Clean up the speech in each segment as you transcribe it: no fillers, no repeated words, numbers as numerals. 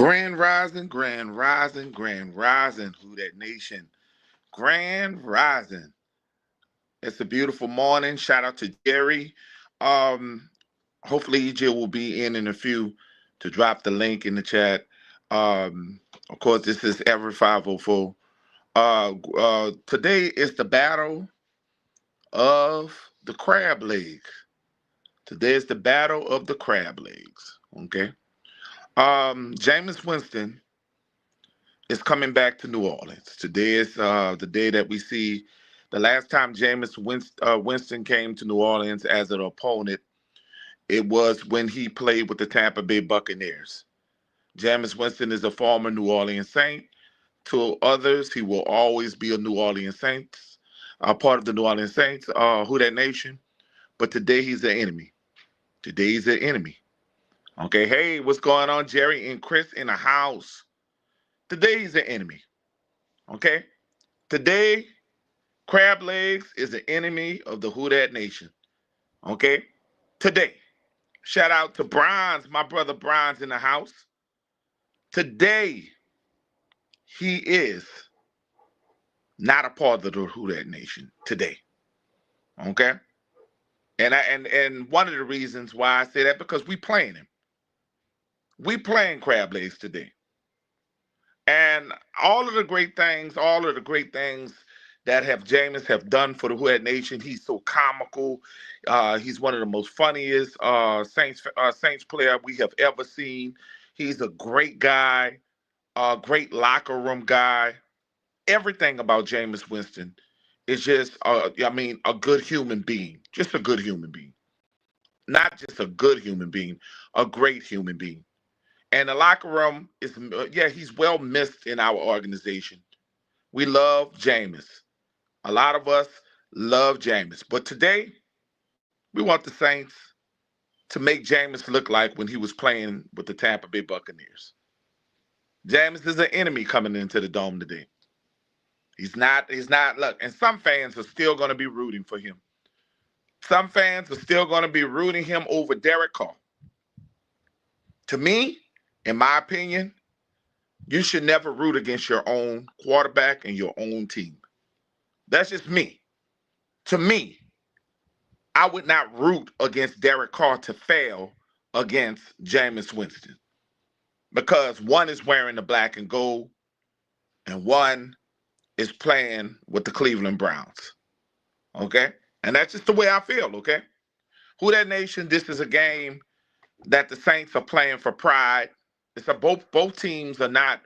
Grand rising, grand rising, who that nation, grand rising. It's a beautiful morning. Shout out to Jerry. Um, Hopefully EJ will be in a few to drop the link in the chat. Of course, this is every 504. Today is the battle of the crab legs. Today is the battle of the crab legs. Okay. Jameis Winston is coming back to New Orleans. Today is the day that we see the last time Winston came to New Orleans as an opponent. It was when he played with the Tampa Bay Buccaneers. Jameis Winston is a former New Orleans Saint. To others, he will always be a New Orleans Saints, a part of the New Orleans Saints, who that nation. But today he's the enemy. Today he's the enemy. Okay, hey, what's going on, Jerry and Chris in the house? Today he's the enemy. Okay, today Crab Legs is the enemy of the Who Dat Nation. Okay, today. Shout out to Bronze, my brother Bronze in the house. Today, he is not a part of the Who Dat Nation today. Okay? And one of the reasons why I say that, because we playing him. We playing Crab Legs today. And all of the great things that Jameis have done for the Who Dat Nation. He's so comical. He's one of the most funniest Saints player we have ever seen. He's a great guy, a great locker room guy. Everything about Jameis Winston is just, a good human being. Just a good human being. Not just a good human being, a great human being. And the locker room is, he's well missed in our organization. We love Jameis. A lot of us love Jameis. But today, we want the Saints to make Jameis look like when he was playing with the Tampa Bay Buccaneers. Jameis is an enemy coming into the Dome today. He's not, look, and some fans are still going to be rooting for him. Some fans are still going to be rooting him over Derek Carr. To me, in my opinion, you should never root against your own quarterback and your own team. That's just me. To me, I would not root against Derek Carr to fail against Jameis Winston, because one is wearing the black and gold and one is playing with the Cleveland Browns. Okay? And that's just the way I feel, okay? Who Dat Nation, this is a game that the Saints are playing for pride. It's both teams are not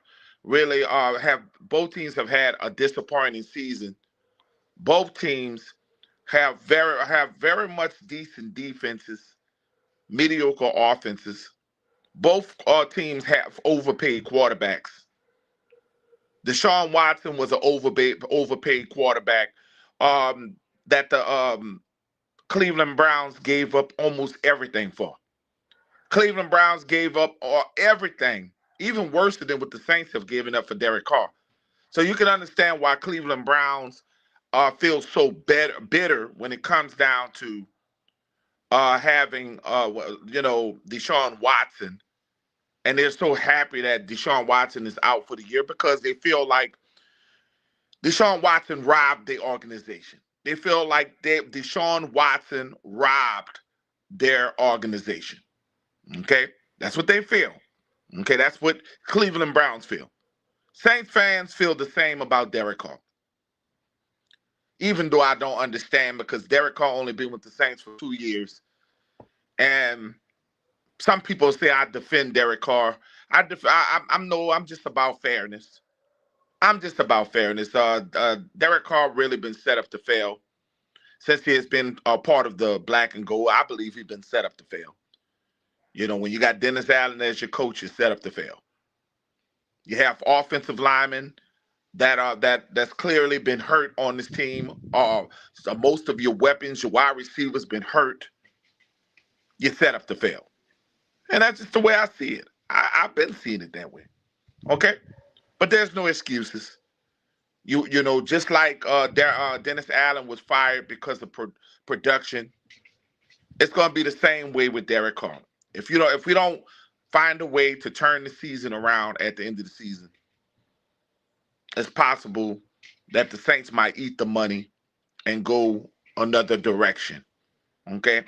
really both teams have had a disappointing season. Both teams have very much decent defenses, mediocre offenses. Both teams have overpaid quarterbacks. Deshaun Watson was an overpaid quarterback that the Cleveland Browns gave up almost everything for. Cleveland Browns gave up everything, even worse than what the Saints have given up for Derek Carr. So you can understand why Cleveland Browns feel so bitter when it comes down to having Deshaun Watson. And they're so happy that Deshaun Watson is out for the year, because they feel like Deshaun Watson robbed the organization. They feel like Deshaun Watson robbed their organization. Okay? That's what they feel. Okay? That's what Cleveland Browns feel. Saints fans feel the same about Derek Carr. Even though I don't understand, because Derek Carr only been with the Saints for 2 years. And some people say I defend Derek Carr. I'm just about fairness. I'm just about fairness. Derek Carr really been set up to fail since he has been a part of the black and gold. I believe he's been set up to fail. When you got Dennis Allen as your coach, you're set up to fail. You have offensive linemen that's clearly been hurt on this team. So most of your weapons, your wide receivers, been hurt. You're set up to fail. And that's just the way I see it. I've been seeing it that way. Okay? But there's no excuses. Just like Dennis Allen was fired because of production, it's going to be the same way with Derek Carr. If we don't find a way to turn the season around at the end of the season, it's possible that the Saints might eat the money and go another direction. Okay?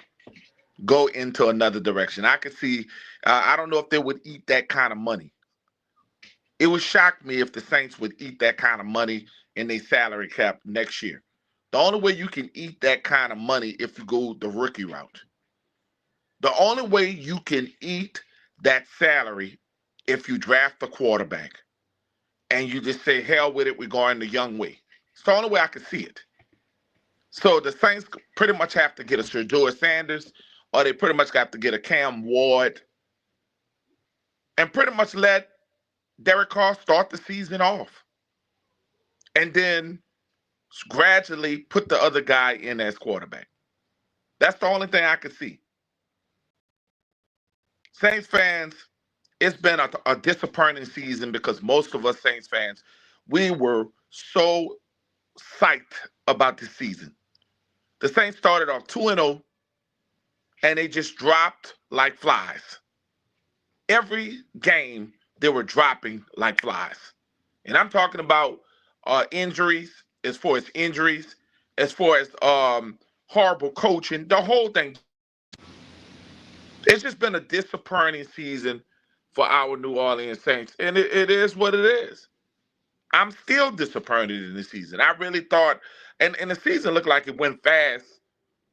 Go into another direction. I could see, I don't know if they would eat that kind of money. It would shock me if the Saints would eat that kind of money in their salary cap next year. The only way you can eat that kind of money if you go the rookie route. The only way you can eat that salary if you draft the quarterback and you just say, hell with it, we're going the young way. It's the only way I can see it. So the Saints pretty much have to get a Shedeur Sanders, or they pretty much got to get a Cam Ward, and pretty much let Derek Carr start the season off. And then gradually put the other guy in as quarterback. That's the only thing I could see. Saints fans, it's been a disappointing season because most of us Saints fans, we were so psyched about this season. The Saints started off 2-0, and they just dropped like flies. Every game, they were dropping like flies. And I'm talking about injuries, as far as injuries, as far as horrible coaching, the whole thing. It's just been a disappointing season for our New Orleans Saints, and it is what it is. I'm still disappointed in the season. I really thought, and the season looked like it went fast,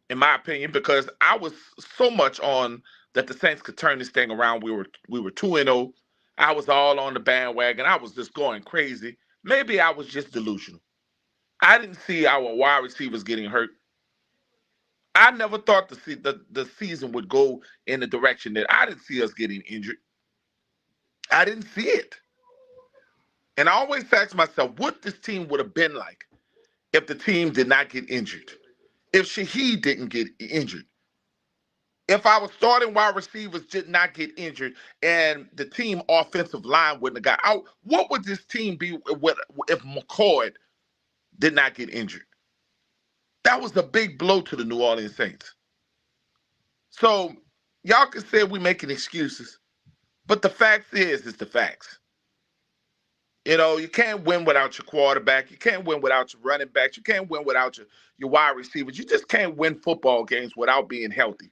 in my opinion, because I was so much on that the Saints could turn this thing around. We were 2-0. I was all on the bandwagon. I was just going crazy. Maybe I was just delusional. I didn't see our wide receivers getting hurt. I never thought the season would go in the direction that I didn't see us getting injured. I didn't see it. And I always ask myself what this team would have been like if the team did not get injured, if Shaheed didn't get injured, if our starting wide receivers did not get injured and the team offensive line wouldn't have got out. What would this team be if McCoy did not get injured? That was a big blow to the New Orleans Saints. So y'all can say we're making excuses, but the facts is the facts. You know, you can't win without your quarterback. You can't win without your running backs. You can't win without your wide receivers. You just can't win football games without being healthy.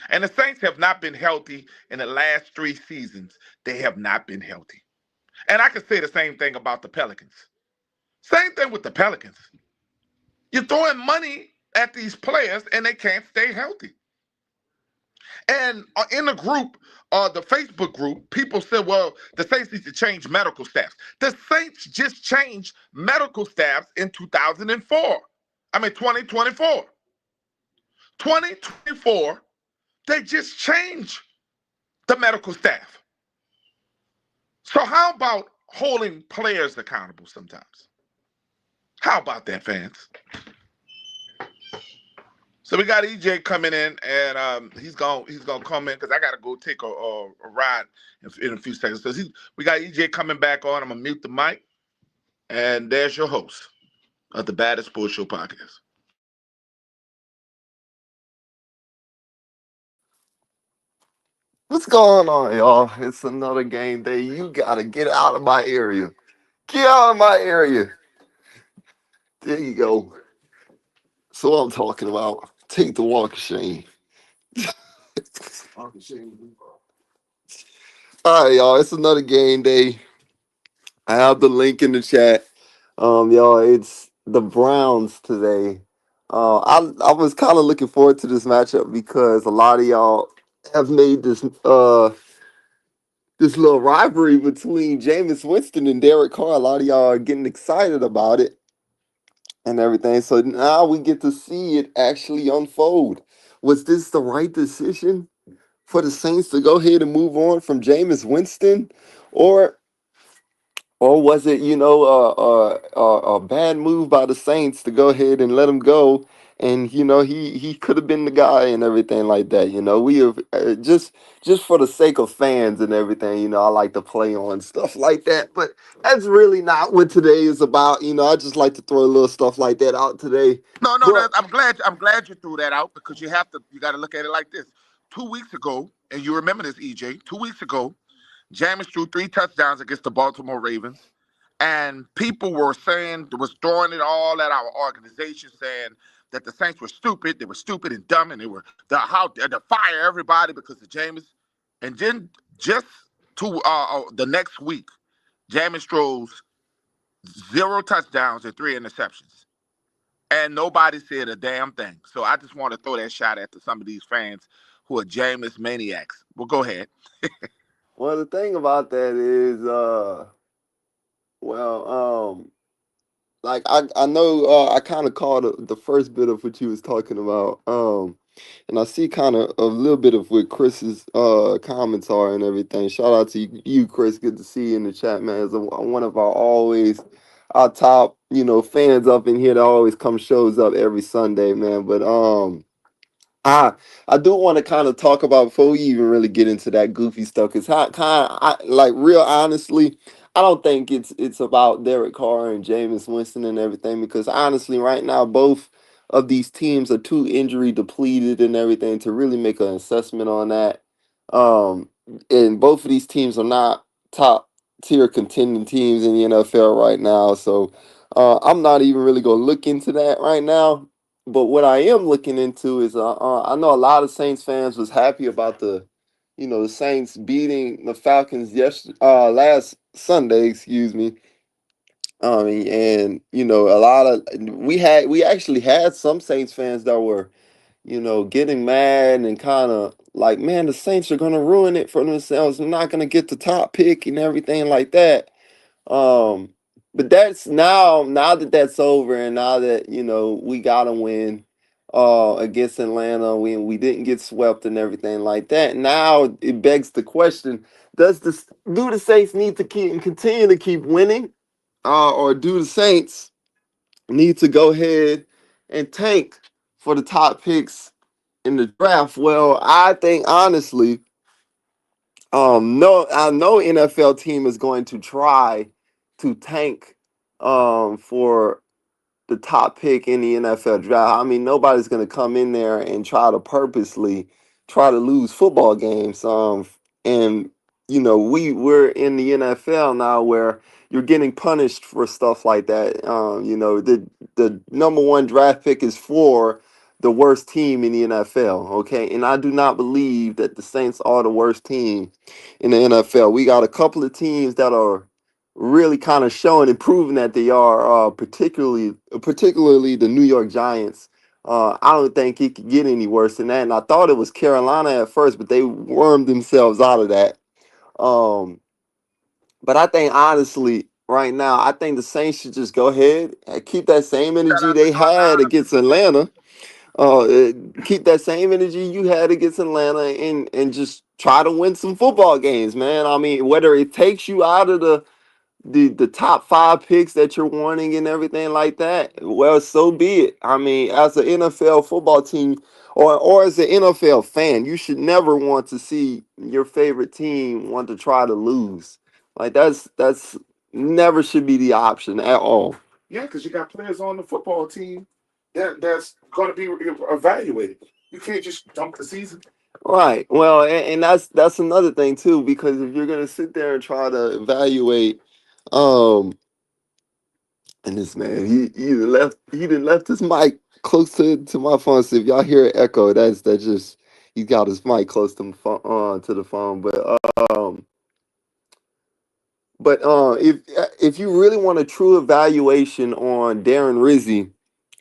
And the Saints have not been healthy in the last 3 seasons. They have not been healthy. And I can say the same thing about the Pelicans. Same thing with the Pelicans. You're throwing money at these players and they can't stay healthy. And in the group, the Facebook group, people said, well, the Saints need to change medical staffs. The Saints just changed medical staffs in 2024. I mean, 2024. 2024, they just changed the medical staff. So how about holding players accountable sometimes? How about that, fans? So we got EJ coming in, and he's gonna come in because I gotta go take a ride in a few seconds. So we got EJ coming back on. I'm gonna mute the mic, and there's your host of the Baddest Sports Show podcast. What's going on, y'all? It's another game day. You gotta get out of my area. Get out of my area. There you go. So what I'm talking about. Take the walk of shame. All right, y'all. It's another game day. I have the link in the chat. Y'all, it's the Browns today. I was kind of looking forward to this matchup because a lot of y'all have made this little rivalry between Jameis Winston and Derek Carr. A lot of y'all are getting excited about it and everything. So now we get to see it actually unfold. Was this the right decision for the Saints to go ahead and move on from Jameis Winston? Or was it, a bad move by the Saints to go ahead and let him go? And he could have been the guy and everything like that. We have just for the sake of fans and everything. I like to play on stuff like that, but that's really not what today is about. I just like to throw a little stuff like that out today. No, But I'm glad you threw that out because you got to look at it like this. 2 weeks ago, and you remember this, EJ, 2 weeks ago, Jameis threw 3 touchdowns against the Baltimore Ravens. And people were saying, was throwing it all at our organization, saying that the Saints were stupid. They were stupid and dumb, and they were to fire everybody because of Jameis. And then just the next week, Jameis throws 0 touchdowns and 3 interceptions, and nobody said a damn thing. So I just want to throw that shot at some of these fans who are Jameis maniacs. Well, go ahead. Well, the thing about that is, well, like I know I kind of caught the first bit of what you was talking about, and I see kind of a little bit of what Chris's comments are and everything. Shout out to you, Chris. Good to see you in the chat, man. As one of our always our top fans up in here that always shows up every Sunday, man. But I I do want to kind of talk about before we even really get into that goofy stuff, because like real honestly, I don't think it's about Derek Carr and Jameis Winston and everything, because honestly, right now both of these teams are too injury depleted and everything to really make an assessment on that. Um, and both of these teams are not top tier contending teams in the NFL right now, so I'm not even really gonna look into that right now. But what I am looking into is I know a lot of Saints fans was happy about the Saints beating the Falcons last Sunday, excuse me. And a lot of we actually had some Saints fans that were getting mad and kind of like, man, the Saints are gonna ruin it for themselves. They're not gonna get the top pick and everything like that. Um, but that's now that that's over, and now that we got to win against Atlanta, we didn't get swept and everything like that. Now it begs the question: do the Saints need to continue to keep winning, or do the Saints need to go ahead and tank for the top picks in the draft? Well, I think honestly, no, I know NFL team is going to try to tank for the top pick in the NFL draft. I mean, nobody's going to come in there and try to purposely try to lose football games. And we're in the NFL now where you're getting punished for stuff like that. The number one draft pick is for the worst team in the NFL. Okay, and I do not believe that the Saints are the worst team in the NFL. We got a couple of teams that are really kind of showing and proving that they are, particularly the New York Giants. I don't think it could get any worse than that. And I thought it was Carolina at first, but they wormed themselves out of that. Um, but I think honestly, right now, I think the Saints should just go ahead and keep that same energy they had against Atlanta. Keep that same energy you had against Atlanta, and just try to win some football games, man. I mean, whether it takes you out of the top five picks that you're wanting and everything like that, well, so be it. I mean, as an NFL football team, or as an NFL fan, you should never want to see your favorite team want to try to lose. Like that's never should be the option at all. Yeah, because you got players on the football team that's going to be evaluated. You can't just dump the season. Right. Well, and that's another thing too, because if you're gonna sit there and try to evaluate, um, and this man, he done left his mic close to my phone. So if y'all hear an echo, that's just he got his mic close to to the phone. Um, but if you really want a true evaluation on Darren Rizzi,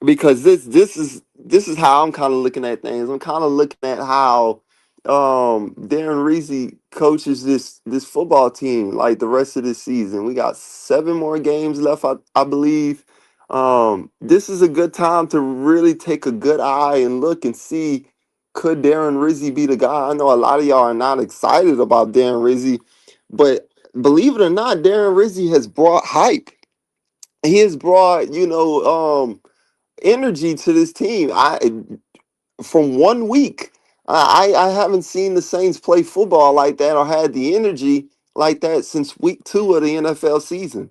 because this is how I'm kind of looking at things. I'm kind of looking at how Darren Rizzi coaches this football team like the rest of this season. We got 7 more games left, I believe. This is a good time to really take a good eye and look and see, could Darren Rizzi be the guy? I know a lot of y'all are not excited about Darren Rizzi, but believe it or not, Darren Rizzi has brought hype. He has brought, energy to this team. I From 1 week, I haven't seen the Saints play football like that or had the energy like that since week 2 of the NFL season.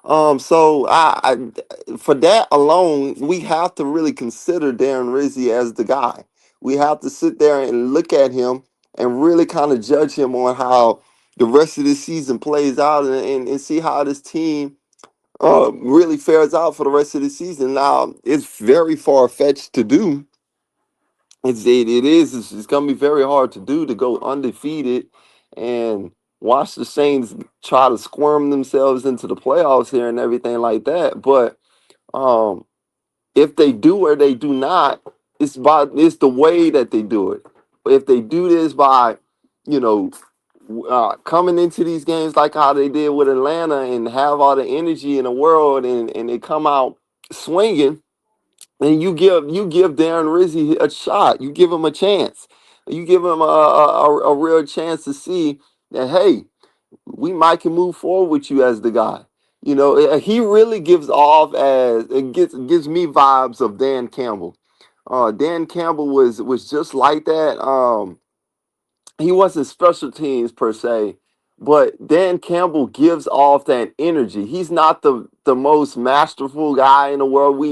So for that alone, we have to really consider Darren Rizzi as the guy. We have to sit there and look at him and really kind of judge him on how the rest of this season plays out, and see how this team really fares out for the rest of the season. Now, it's very far fetched to do. It's gonna be very hard to do, to go undefeated and watch the Saints try to squirm themselves into the playoffs here and everything like that. But um, if they do or they do not, it's the way that they do it. If they do this by, you know, coming into these games like how they did with Atlanta and have all the energy in the world, and they come out swinging, and you give Darren Rizzi a shot. You give him a chance. You give him a real chance to see that, hey, we might can move forward with you as the guy. He really gives off as it gives me vibes of Dan Campbell. Dan Campbell was just like that. He wasn't special teams per se, but Dan Campbell gives off that energy. He's not the most masterful guy in the world.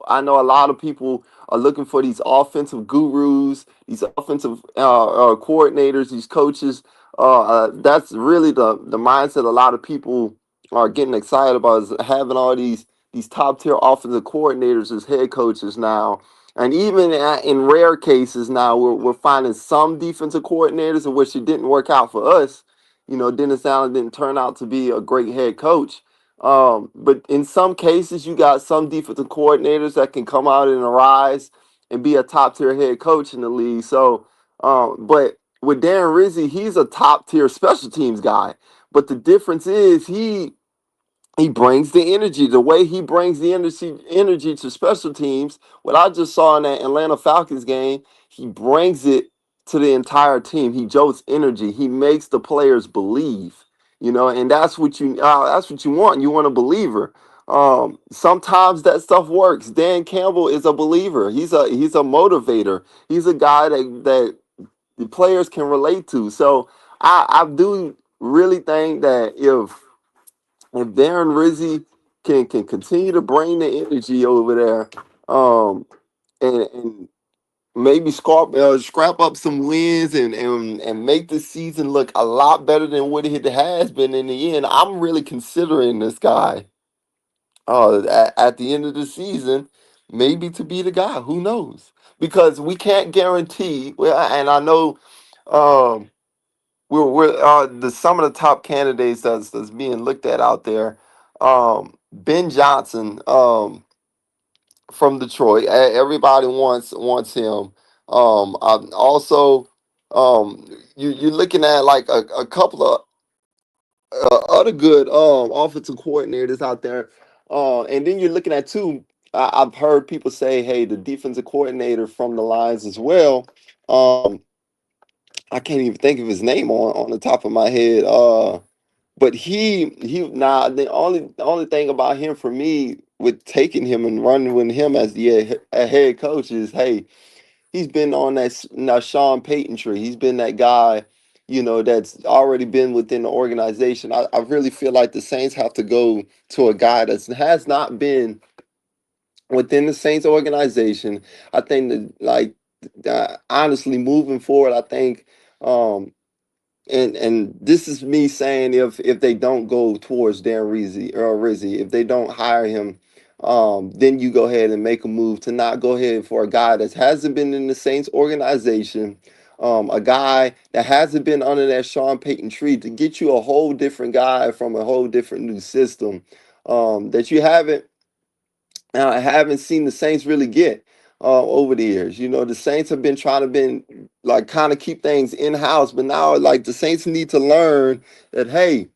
I know a lot of people are looking for these offensive gurus, these offensive coordinators, these coaches. That's really the mindset a lot of people are getting excited about, is having all these top tier offensive coordinators as head coaches now. And even in rare cases now, we're finding some defensive coordinators in which it didn't work out for us. Dennis Allen didn't turn out to be a great head coach. But in some cases, you got some defensive coordinators that can come out and arise and be a top tier head coach in the league. So, but with Darren Rizzi, he's a top tier special teams guy. But the difference is he brings the energy. The way he brings the energy to special teams, what I just saw in that Atlanta Falcons game, he brings it to the entire team. He jolts energy. He makes the players believe. And that's what you want. You want a believer. Sometimes that stuff works. Dan Campbell is a believer. He's a motivator. He's a guy that the players can relate to. So I do really think that if Darren Rizzi can continue to bring the energy over there, and maybe scrap up some wins, and make the season look a lot better than what it has been in the end, I'm really considering this guy at the end of the season, maybe to be the guy. Who knows? Because we can't guarantee. Well, and I know. Um, we're the some of the top candidates that's being looked at out there. Ben Johnson, from Detroit. Everybody wants him. Also, you're looking at like a couple of other good offensive coordinators out there. And then you're looking at two. I've heard people say, hey, the defensive coordinator from the Lions as well. Um, I can't even think of his name on the top of my head. But the only thing about him for me with taking him and running with him as a head coach is, hey, he's been on that Sean Payton tree. He's been that guy, that's already been within the organization. I really feel like the Saints have to go to a guy that has not been within the Saints organization. I think that, like, honestly, moving forward, I think. And this is me saying, if they don't go towards Dan Rizzi, if they don't hire him, then you go ahead and make a move to not go ahead for a guy that hasn't been in the Saints organization, a guy that hasn't been under that Sean Payton tree, to get you a whole different guy from a whole different new system, that you haven't seen the Saints really get over the years. The Saints have been trying to been like kind of keep things in house, but now like the Saints need to learn that, hey,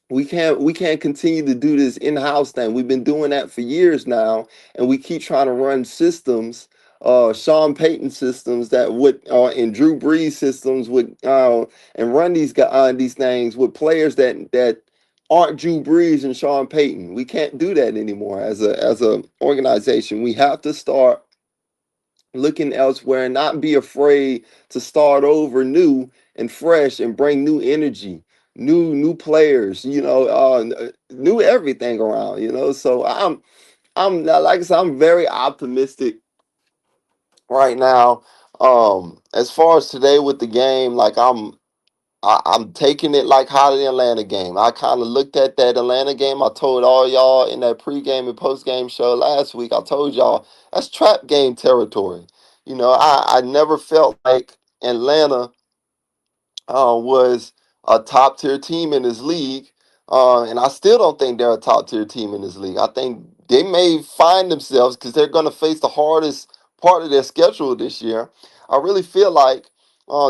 we can't continue to do this in-house thing. We've been doing that for years now, and we keep trying to run systems, Sean Payton systems that would and Drew Brees systems would, and run these things with players that aren't Drew Brees and Sean Payton. We can't do that anymore as a organization. We have to start looking elsewhere and not be afraid to start over new and fresh and bring new energy. new players, new everything around, So I'm like I said, I'm very optimistic right now. As far as today with the game, like I'm taking it like how the Atlanta game. I kind of looked at that Atlanta game. I told all y'all in that pregame and postgame show last week. I told y'all that's trap game territory. I never felt like Atlanta was a top tier team in this league. And I still don't think they're a top tier team in this league. I think they may find themselves because they're going to face the hardest part of their schedule this year. I really feel like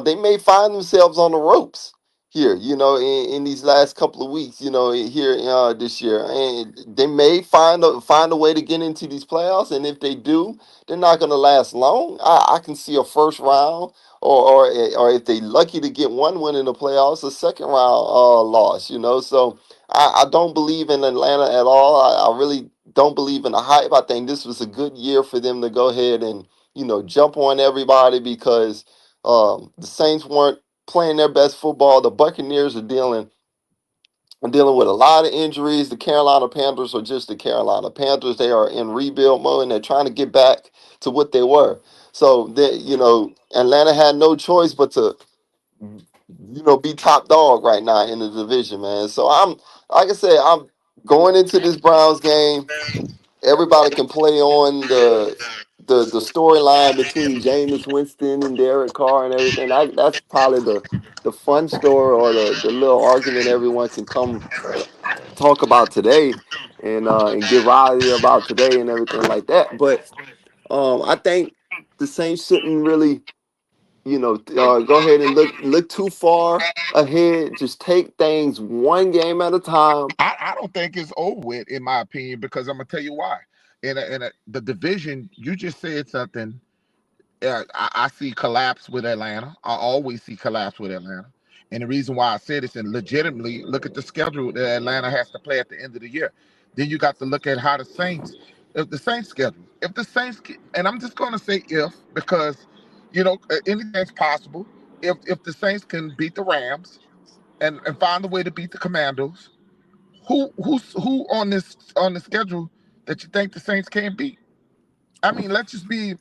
they may find themselves on the ropes here, in these last couple of weeks, here this year. And they may find a way to get into these playoffs. And if they do, they're not going to last long. I can see a first round or if they lucky to get one win in the playoffs, a second round loss. So I don't believe in Atlanta at all. I really don't believe in the hype. I think this was a good year for them to go ahead and jump on everybody because the Saints weren't playing their best football. The Buccaneers are dealing with a lot of injuries. The Carolina Panthers are just the Carolina Panthers. They are in rebuild mode and they're trying to get back to what they were. So Atlanta had no choice but to be top dog right now in the division, man. So I'm like I said, I'm going into this Browns game. Everybody can play on the storyline between Jameis Winston and Derek Carr and everything. That's probably the fun story or the little argument everyone can come talk about today and get rowdy about today and everything like that. But I think the Saints shouldn't really go ahead and look too far ahead. Just take things one game at a time. I don't think it's over with, in my opinion, because I'm gonna tell you why. The division, you just said something. I see collapse with Atlanta. I always see collapse with Atlanta. And the reason why I say this, and legitimately, look at the schedule that Atlanta has to play at the end of the year. Then you got to look at how the Saints, if the Saints schedule, if the Saints, and I'm just going to say if, because, anything's possible. If the Saints can beat the Rams and find a way to beat the Commandos, who on the schedule that you think the Saints can't beat? I mean, let's just be.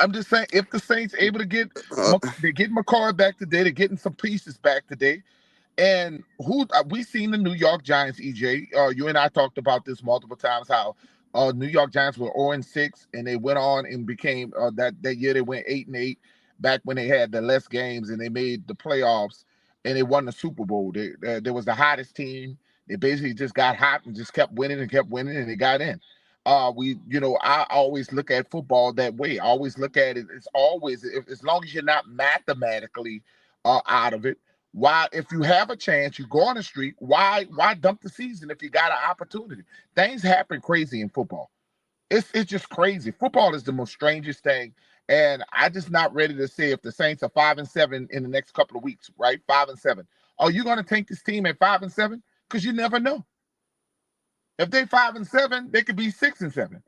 I'm just saying, if the Saints able to Uh, they're getting McCarr back today, they're getting some pieces back today, and who we seen the New York Giants, EJ. You and I talked about this multiple times. How New York Giants were 0-6, and they went on and became that year they went 8-8. Back when they had the less games and they made the playoffs and they won the Super Bowl. They was the hottest team. They basically just got hot and just kept winning, and they got in. I always look at football that way. I always look at it. It's always as long as you're not mathematically out of it, why, if you have a chance, you go on the streak. Why dump the season if you got an opportunity? Things happen crazy in football. It's just crazy. Football is the most strangest thing, and I just not ready to say if the Saints are 5-7 in the next couple of weeks, right? 5-7. Are you going to take this team at 5-7? Because you never know. If they 5-7, they could be 6-7.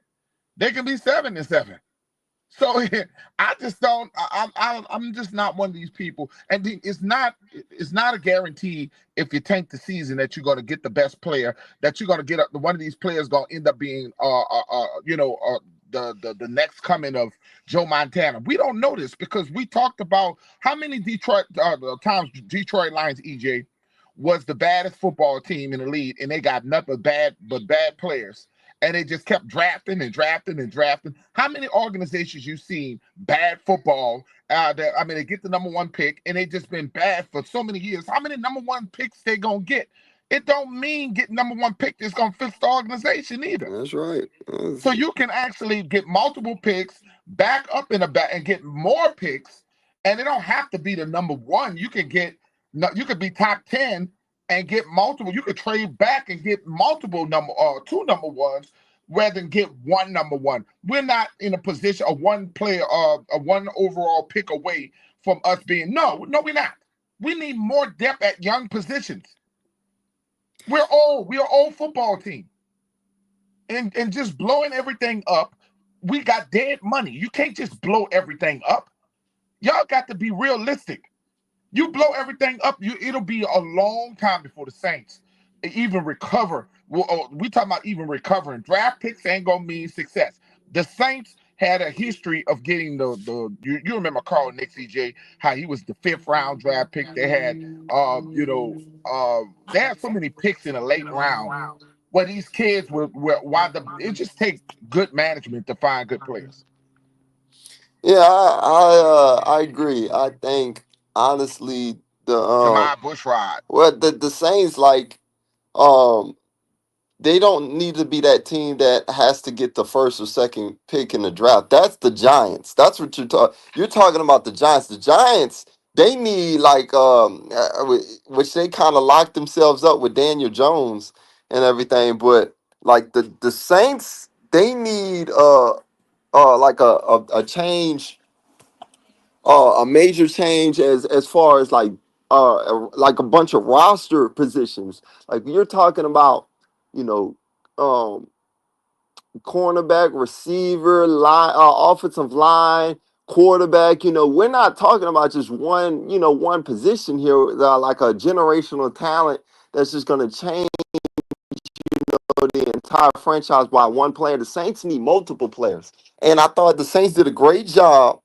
They can be 7-7. So I just don't. I'm just not one of these people. And it's not a guarantee if you tank the season that you're going to get the best player. That you're going to get one of these players going to end up being the next coming of Joe Montana. We don't know this because we talked about how many Detroit times Detroit Lions, EJ, was the baddest football team in the league, and they got nothing but bad players, and they just kept drafting and drafting and drafting. How many organizations you seen bad football? They get the number one pick, and they just been bad for so many years. How many number one picks they gonna get? It don't mean getting number one pick is gonna fix the organization either. that's right. So you can actually get multiple picks, back up in the back, and get more picks, and it don't have to be the number one. You can get, you could be top 10 and get multiple. You could trade back and get multiple two number ones rather than get one number one. We're not in a position of one player, a one overall pick away from us being no, we're not. We need more depth at young positions. We're old. We are old football team. And just blowing everything up, we got dead money. You can't just blow everything up. Y'all got to be realistic. You blow everything up, it'll be a long time before the Saints even recover. We talking about even recovering. Draft picks ain't gonna mean success. The Saints had a history of getting you remember Carl Nick CJ, how he was the fifth round draft pick. They had they had so many picks in the late round where these kids were why the it just takes good management to find good players. Yeah, I agree. I think honestly the Shemai Bushrod. well the Saints um they don't need to be that team that has to get the first or second pick in the draft. That's the Giants. That's what you're talking about the Giants. The Giants, they need which they kind of locked themselves up with Daniel Jones and everything, but like the Saints, they need like a change, a major change as far as like a bunch of roster positions. Like you're talking about, you know, um, cornerback, receiver, line, offensive line, quarterback. You know, we're not talking about just one, one position here, like a generational talent that's just going to change the entire franchise by one player. The Saints need multiple players, and I thought the Saints did a great job.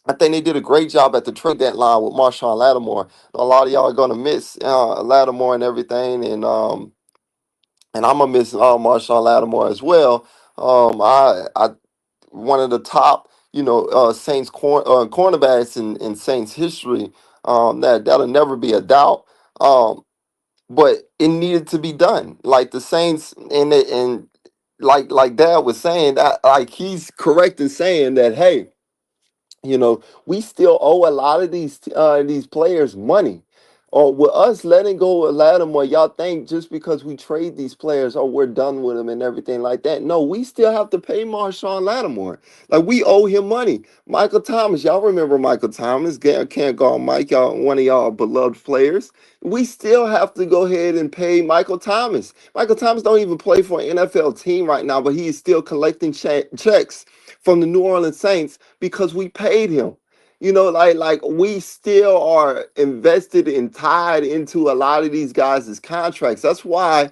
I think they did a great job at the trade deadline with Marshawn Lattimore. A lot of y'all are gonna miss Lattimore and everything, and I'm gonna miss Marshawn Lattimore as well. I one of the top, Saints cornerbacks in Saints history. That'll never be a doubt. But it needed to be done. Like the Saints and like Dad was saying that, like he's correct in saying that. Hey, we still owe a lot of these players money. Or with us letting go of Lattimore, y'all think just because we trade these players, oh, we're done with them and everything like that. No, we still have to pay Marshawn Lattimore. Like we owe him money. Michael Thomas, y'all remember Michael Thomas? Can't call Mike, y'all, one of y'all beloved players. We still have to go ahead and pay Michael Thomas. Michael Thomas don't even play for an NFL team right now, but he is still collecting checks from the New Orleans Saints because we paid him. Like we still are invested and tied into a lot of these guys' contracts. That's why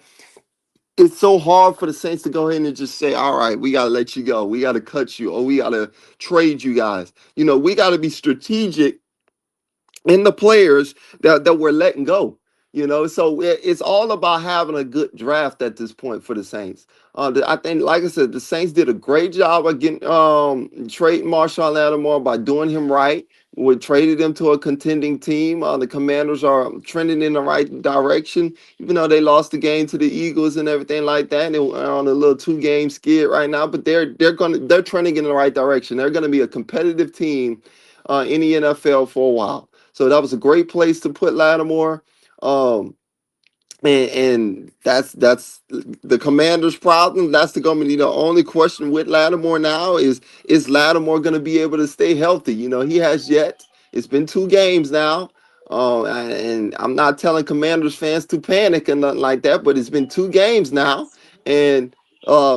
it's so hard for the Saints to go ahead and just say, all right, we gotta let you go. We gotta cut you, or we gotta trade you guys. We gotta be strategic in the players that we're letting go. So it's all about having a good draft at this point for the Saints. I think, like I said, the Saints did a great job of getting trading Marshawn Lattimore by doing him right. We traded him to a contending team. The Commanders are trending in the right direction, even though they lost the game to the Eagles and everything like that. And they're on a little 2-game skid right now, but they're trending in the right direction. They're gonna be a competitive team in the NFL for a while. So that was a great place to put Lattimore. Um, and that's the Commander's problem. That's going to be the only question with Lattimore now is Lattimore going to be able to stay healthy? He has yet. It's been 2 games now. And I'm not telling Commanders fans to panic and nothing like that, but it's been 2 games now, and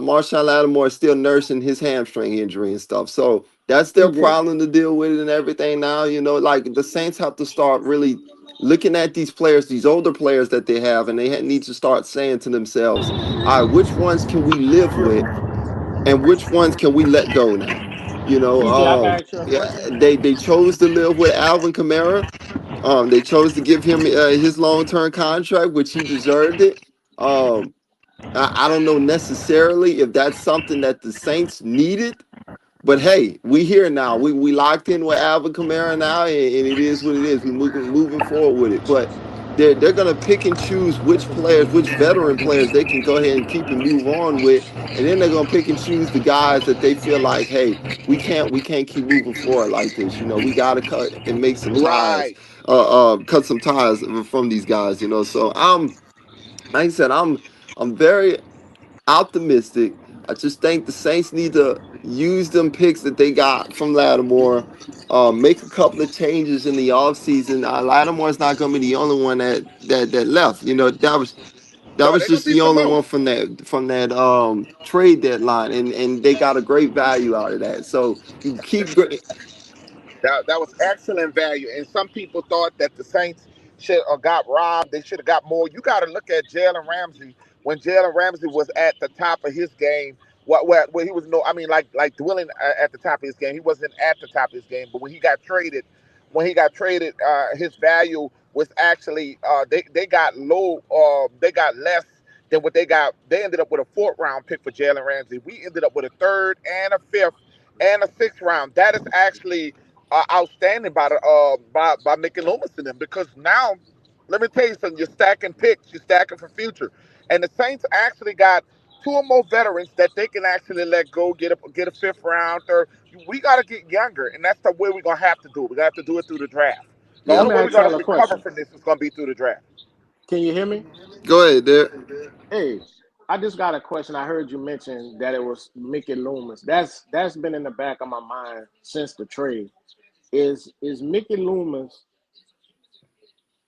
Marshawn Lattimore is still nursing his hamstring injury and stuff. So that's their CJ. problem to deal with and everything now. Like the Saints have to start really looking at these players, these older players that they have, and they need to start saying to themselves, all right, which ones can we live with and which ones can we let go now? CJ, I can ask you a Yeah, question. they chose to live with Alvin Kamara. They chose to give him his long-term contract, which he deserved it. Um, I don't know necessarily if that's something that the Saints needed, but hey, we here now. We locked in with Alvin Kamara now, and it is what it is. We moving forward with it. But they're gonna pick and choose which players, which veteran players they can go ahead and keep and move on with, and then they're gonna pick and choose the guys that they feel like, hey, we can't keep moving forward like this. We gotta cut and make some ties, Right. cut some ties from these guys. So like I said, I'm very optimistic. I just think the Saints need to use them picks that they got from Lattimore, make a couple of changes in the offseason. Lattimore is not going to be the only one that left. That No, was they're gonna just be the some only more. one from that trade deadline, and they got a great value out of that. So you keep. That was excellent value. And some people thought that the Saints should have got robbed. They should have got more. You got to look at Jalen Ramsey when Jalen Ramsey was at the top of his game. Where he was no, I mean, like dwelling at the top of his game. He wasn't at the top of his game, but when he got traded, his value was actually they got low. They got less than what they got. They ended up with a fourth round pick for Jalen Ramsey. We ended up with a third and a fifth and a sixth round. That is actually outstanding by Mickey Loomis to them because now let me tell you something. You're stacking picks. You're stacking for future, and the Saints actually got two or more veterans that they can actually let go, get a fifth round, third. We got to get younger, and that's the way we're gonna have to do it. We're gonna have to do it through the draft. The Let Yeah. only me way we're ask gonna y'all a recover question. from this is gonna be through the draft. Can you hear me? Go ahead, Derek. Hey, I just got a question. I heard you mention that it was Mickey Loomis. That's been in the back of my mind since the trade. Is Mickey Loomis,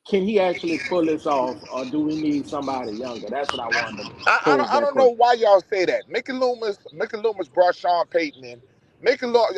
can he actually pull this off, or do we need somebody younger? That's what I wanted to pose I that don't know question. why y'all say that. Mickey Loomis brought Sean Payton in.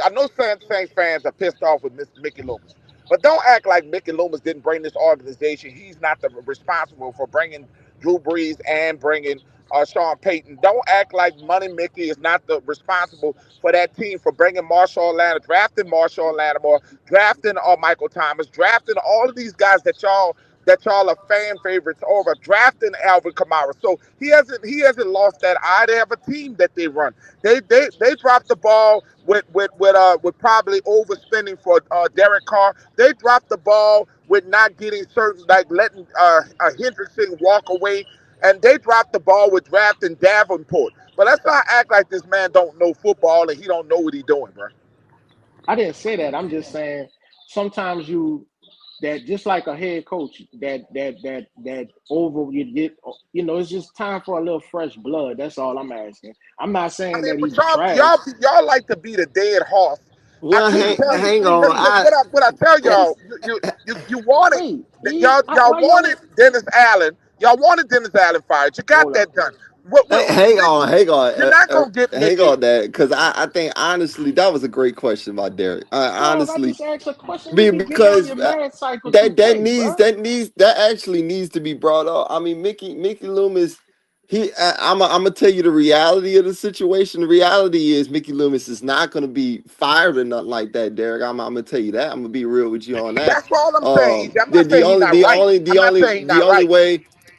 I know Saints fans are pissed off with Mickey Loomis, but don't act like Mickey Loomis didn't bring this organization. He's not the responsible for bringing Drew Brees and bringing Sean Payton. Don't act like Money Mickey is not the responsible for that team for bringing Marshall Lattimore, drafting Marshall Lattimore, drafting Michael Thomas, drafting all of these guys that y'all are fan favorites over drafting Alvin Kamara. So he hasn't lost that eye. They have a team that they run. They dropped the ball with probably overspending for Derek Carr. They dropped the ball with not getting certain like letting Hendrickson walk away. And they dropped the ball with drafting Davenport. But let's not act like this man don't know football and he don't know what he's doing, bro. I didn't say that. I'm just saying sometimes you that just like a head coach that over you get, it's just time for a little fresh blood. That's all I'm asking. I'm not I saying mean, that but he's y'all trash. y'all like to be the dead horse. I Well, keep telling you, hang on. because what I tell y'all, you wanted Wait, y'all why wanted y'all Dennis Allen, y'all wanted Dennis Allen fired. You got hold up? that done. What Hang on, Mickey? hang on, You're not gonna get hang Mickey. on, that because I think honestly that was a great question by Derek. Dog, I Honestly, just asked a question. You be getting on because your mad cycle too that quick, needs bro. that actually needs to be brought up. I mean, Mickey Loomis. I'm gonna tell you the reality of the situation. The reality is Mickey Loomis is not gonna be fired or nothing like that, Derek. I'm gonna tell you that. I'm gonna be real with you on that. That's all I'm saying, EJ. I'm not The saying he's only not right. I'm not saying he's not right.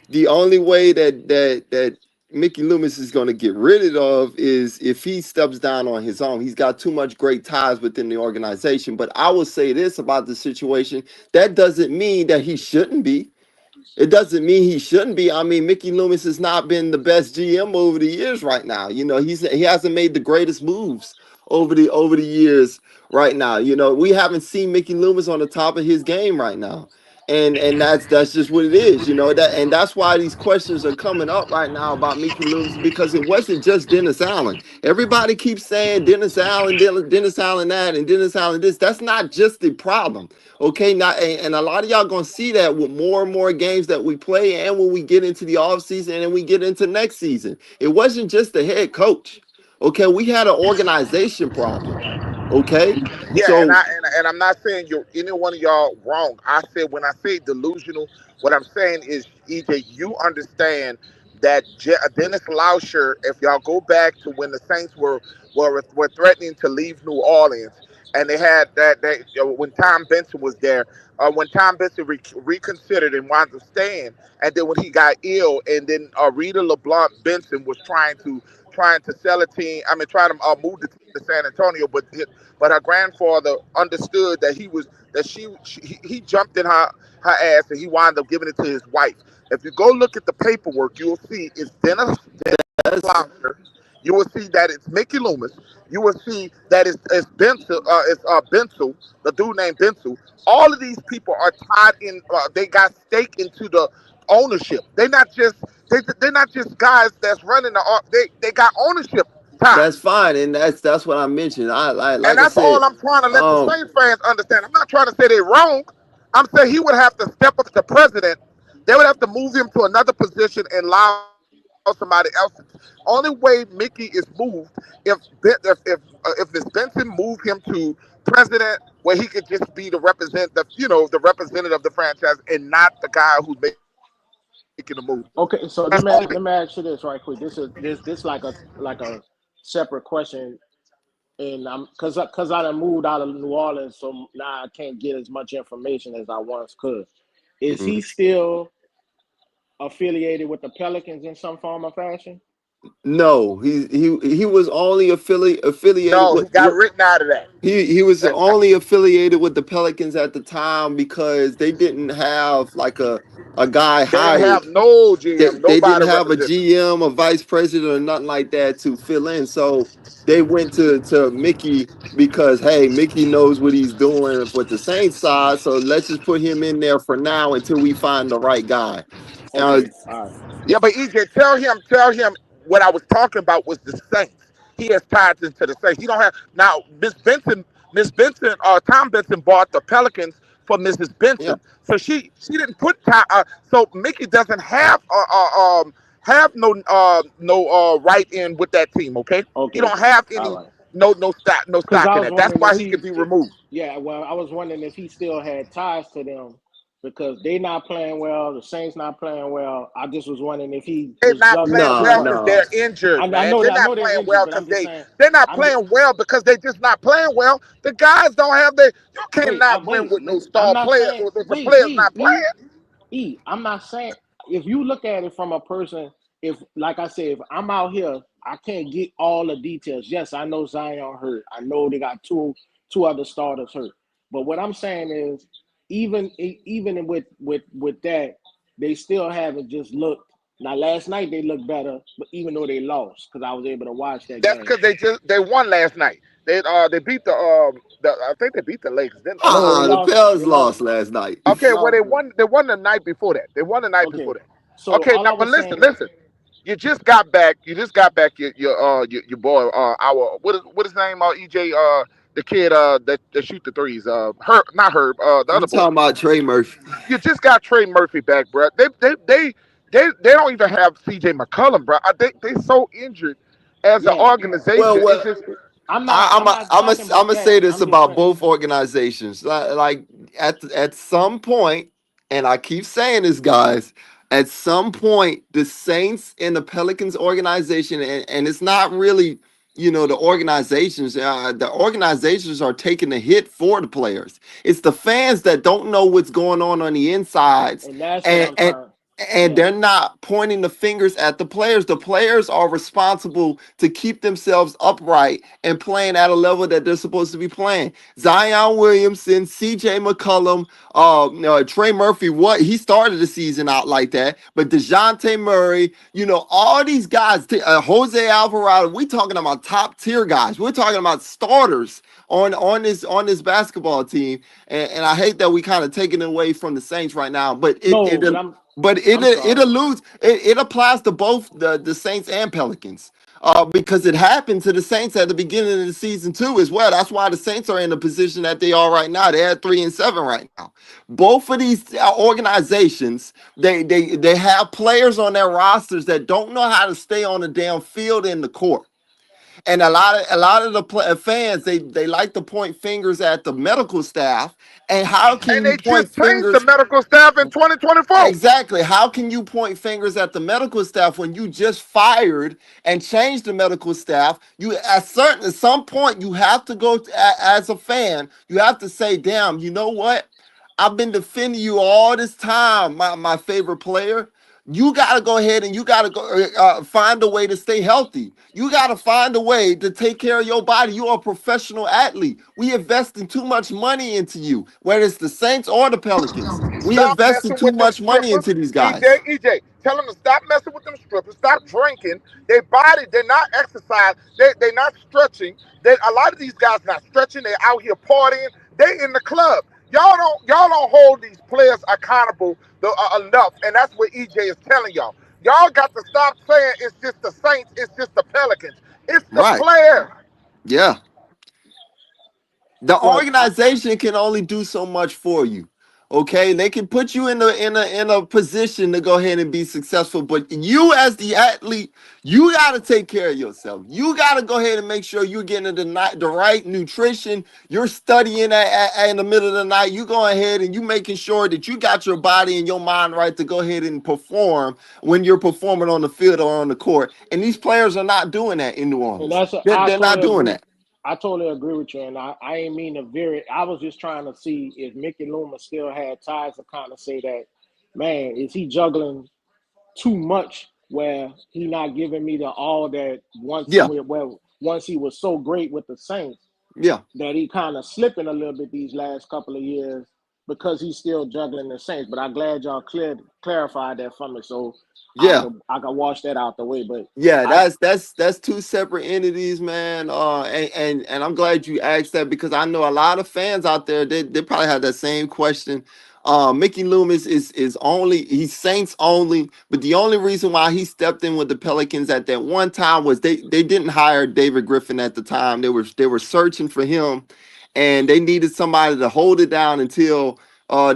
the only way that Mickey Loomis is going to get rid of is if he steps down on his own. He's got too much great ties within the organization. But I will say this about the situation: that doesn't mean that he shouldn't be. It doesn't mean he shouldn't be. I mean, Mickey Loomis has not been the best GM over the years right now. He hasn't made the greatest moves over the years right now. We haven't seen Mickey Loomis on the top of his game right now. And that's just what it is, that's why these questions are coming up right now about Mickey Loomis, because it wasn't just Dennis Allen. Everybody keeps saying Dennis Allen that, and Dennis Allen this. That's not just the problem. Okay, now and a lot of y'all gonna see that with more and more games that we play, and when we get into the offseason and we get into next season. It wasn't just the head coach. Okay, we had an organization problem. Okay, Yeah, and so I'm not saying you're any one of y'all wrong. I said when I say delusional, what I'm saying is, EJ, you understand that Dennis Lauscher. If y'all go back to when the Saints were threatening to leave New Orleans, and they had when Tom Benson was there, when Tom Benson reconsidered and wound up staying, and then when he got ill, and then Rita LeBlanc Benson was trying to sell a team. I mean, trying to move the team to San Antonio, but her grandfather understood that he jumped in her ass and he wound up giving it to his wife. If you go look at the paperwork, you'll see it's Dennis that's Lobster. You will see that it's Mickey Loomis. You will see that it's Bensu, the dude named Bensu. All of these people are tied in. They got stake into the ownership. They're not just guys that's running they got ownership that's ties. fine, and that's what I mentioned. And Like I that's all said, I'm trying to let the um, Saints fans understand. I'm not trying to say they're wrong. I'm saying he would have to step up to president. They would have to move him to another position and allow somebody else. Only way Mickey is moved if if Miss Benson moved him to president where he could just be the the representative of the franchise and not the guy who's making the move. That's the only thing. Okay, so let me ask you this right quick. This like a separate question, and I'm because I done moved out of New Orleans, so now I can't get as much information as I once could. Is he Mhm. still affiliated with the Pelicans in some form or fashion? No, he was only affiliated No, he got with written out of that. he was only affiliated with the Pelicans at the time because they didn't have like a guy They didn't hired. have no They, GM, they didn't nobody have a representing them. GM, a vice president, or nothing like that to fill in. So they went to Mickey because hey, Mickey knows what he's doing with the Saints side. So let's just put him in there for now until we find the right guy. Uh, Okay, all right. Yeah, but EJ, tell him what I was talking about was the Saints. He has ties into the Saints. He don't have now. Miss Benson, Tom Benson bought the Pelicans for Mrs. yeah. Benson, so she didn't put time. So Mickey doesn't have no right in with that team. Okay, he Okay, don't have all any right. no Because stock I in was that. That's wondering why if he could he, be removed. yeah, well, I was wondering if he still had ties to them because they not playing well, the Saints not playing well. I just was wondering if he They're was not plugged playing into No, well one. because no. they're injured, man. They're I not know they're playing injured, well but I'm because just saying, they're not I'm just playing well because they just not playing well. The guys don't have their. You cannot win wait. with no I'm star not players. saying If the wait, players not E. playing, I'm not saying if you look at it from a person, if like I said, if I'm out here, I can't get all the details. Yes, I know Zion hurt. I know they got two other starters hurt. But what I'm saying is, even with that, they still haven't just looked. Now last night they looked better, but even though they lost, because I was able to watch that that's game. because they won last night. They beat the I think they beat the Lakers. Then No, they The lost. Pels They lost. lost last night. They okay, well lost. they won the night before that. They won the night before Okay. that. So Okay, all now I but was listen, saying, listen. You just got back your boy our what his name EJ the kid that shoot the threes Herb not Herb the You other boy. talking about Trey Murphy? You just got Trey Murphy back, bro. They don't even have CJ McCollum, bro. They so injured as an yeah. Well, organization. It's well, just I'm not talking I'm about gonna say that. this I'm just about saying, both organizations. Like at some point, and I keep saying this, guys. At some point, the Saints and the Pelicans organization, and it's not really, the organizations. The organizations are taking the hit for the players. It's the fans that don't know what's going on the insides, and that's what and I'm and trying. and Yeah. they're not pointing the fingers at the players. The players are responsible to keep themselves upright and playing at a level that they're supposed to be playing. Zion Williamson, CJ McCollum, Trey Murphy, what he started the season out like that, but DeJounte Murray, all these guys, Jose Alvarado, we talking about top tier guys. We're talking about starters on this basketball team. And I hate that we kind of taking it away from the Saints right now, but No, but I'm it sorry. alludes it applies to both the Saints and Pelicans. Because it happened to the Saints at the beginning of the season too, as well. That's why the Saints are in the position that they are right now. They're at 3-7 right now. Both of these organizations, they have players on their rosters that don't know how to stay on the damn field in the court. And a lot of the fans they like to point fingers at the medical staff. And how can and you they point just changed the fingers? medical staff in 2024. Exactly. How can you point fingers at the medical staff when you just fired and changed the medical staff? You at some point you have to go as a fan. You have to say, "Damn, you know what? I've been defending you all this time, my favorite player. You got to go ahead and you got to go find a way to stay healthy. You got to find a way to take care of your body. You are a professional athlete. We investing too much money into you, whether it's the Saints or the Pelicans. We Stop investing messing too with them much money strippers. into these EJ, guys. EJ, tell them to stop messing with them strippers. Stop drinking. Their body, they're not exercising. They're not stretching. A lot of these guys not stretching. They're out here partying. They in the club. Y'all don't hold these players accountable enough, and that's what EJ is telling y'all. Y'all got to stop saying it's just the Saints, it's just the Pelicans. It's the Right. players. Yeah. The Well, organization can only do so much for you. Okay, they can put you in a position to go ahead and be successful, but you as the athlete, you got to take care of yourself. You got to go ahead and make sure you're getting the right nutrition. You're studying in the middle of the night. You go ahead and you making sure that you got your body and your mind right to go ahead and perform when you're performing on the field or on the court. And these players are not doing that in New And Orleans. that's I They're not totally doing agree. that. I totally agree with you, and I ain't mean to veer it. I was just trying to see if Mickey Loomis still had ties to kind of say that, man, is he juggling too much where he not giving me the all that Yeah, once he was so great with the Saints yeah, that he kind of slipping a little bit these last couple of years because he's still juggling the Saints. But I'm glad y'all clarified that for me, so yeah. I could wash that out the way. But Yeah, I that's two separate entities, man. And I'm glad you asked that because I know a lot of fans out there. They probably have that same question. Mickey Loomis is only he's Saints only, but the only reason why he stepped in with the Pelicans at that one time was they didn't hire David Griffin at the time. They were searching for him, and they needed somebody to hold it down until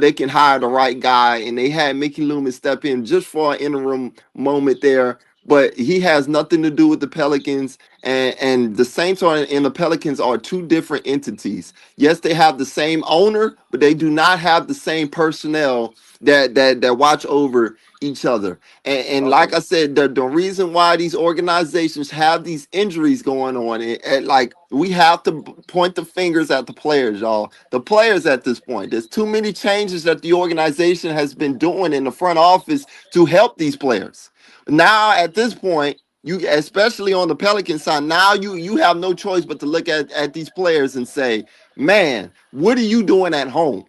they can hire the right guy. And they had Mickey Loomis step in just for an interim moment there, but he has nothing to do with the Pelicans, and the Saints and the Pelicans are two different entities. Yes, they have the same owner, but they do not have the same personnel that watch over each other. And like okay. I said, the reason why these organizations have these injuries going on, like we have to point the fingers at the players, y'all. The players at this point. There's too many changes that the organization has been doing in the front office to help these players. Now at this point, you especially on the Pelican side, now you have no choice but to look at these players and say, man, what are you doing at home?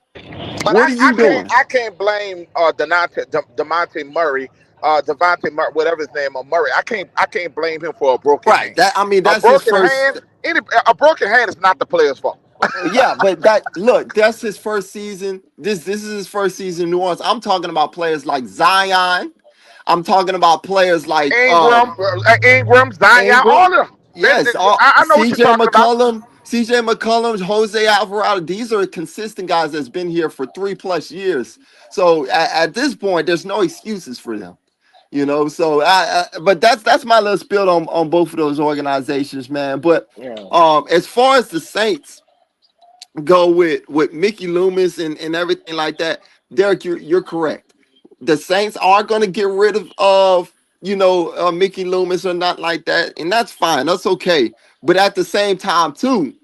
But What are you doing? I can't blame Demonte Murray, Devontae Murray, whatever his name, or Murray. I can't blame him for a broken Right. hand. That I mean, A that's his broken first. hand, any a broken hand is not the player's fault. Yeah, but that look, that's his first season. This is his first season in New Orleans. I'm talking about players like Zion. I'm talking about players like Ingram, Zion, Ingram. all of them. Yes, I know what you're CJ talking about. McCollum, CJ McCollum, Jose Alvarado. These are consistent guys that's been here for 3+ years. So at this point, there's no excuses for them. So but that's my little spiel on both of those organizations, man. But Yeah. as far as the Saints go with Mickey Loomis and everything like that, Derek, you're correct. The Saints are going to get rid of Mickey Loomis or not like that, and that's fine. That's okay. But at the same time, too,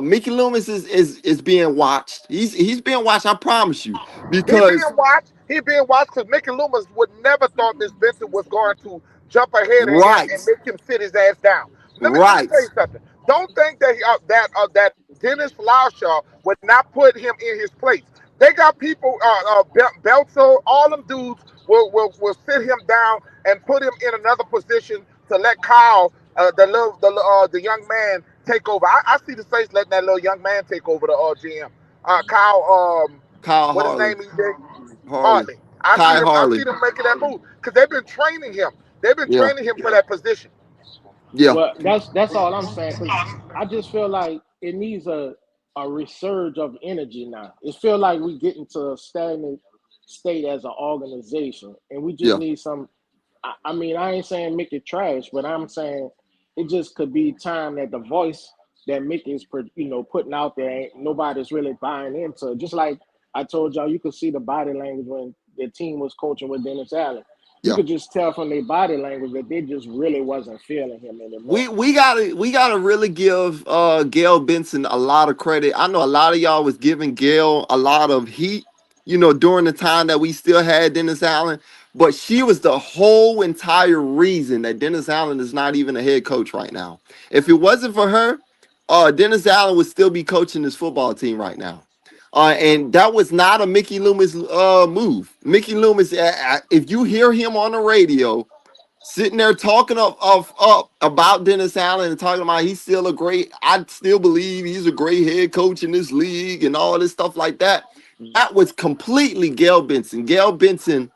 Mickey Loomis is being watched. He's being watched. I promise you, He being because watched. He being watched because Mickey Loomis would never thought Miss Benson was going to jump ahead and right, make him sit his ass down. Let me right, tell you something. Don't think that that Dennis Laushaw would not put him in his place. They got people, Belso, all them dudes will sit him down and put him in another position to let Kyle, the young man, take over. I see the Saints letting that little young man take over the GM. Kyle, Kyle what his Harley, name is? Harley, Hartley. Kai I see Harley. them making that move because they've been training him. They've been Yeah, training him for that position. yeah, Well, that's all I'm saying because I just feel like it needs a resurge of energy now. It feel like we get into a stagnant state as an organization, and we just yeah. need some. I mean, I ain't saying make it trash, but I'm saying it just could be time that the voice that Mickey is, putting out there, ain't nobody's really buying into. Just like I told y'all, you could see the body language when the team was coaching with Dennis Allen. You Yeah. could just tell from their body language that they just really wasn't feeling him We anymore. we gotta we gotta really give Gail Benson a lot of credit. I know a lot of y'all was giving Gail a lot of heat, during the time that we still had Dennis Allen, but she was the whole entire reason that Dennis Allen is not even a head coach right now. If it wasn't for her, Dennis Allen would still be coaching this football team right now. And that was not a Mickey Loomis move. Mickey Loomis, if you hear him on the radio sitting there talking up about Dennis Allen and talking about I still believe he's a great head coach in this league and all this stuff like that. That was completely Gail Benson. Gail Benson,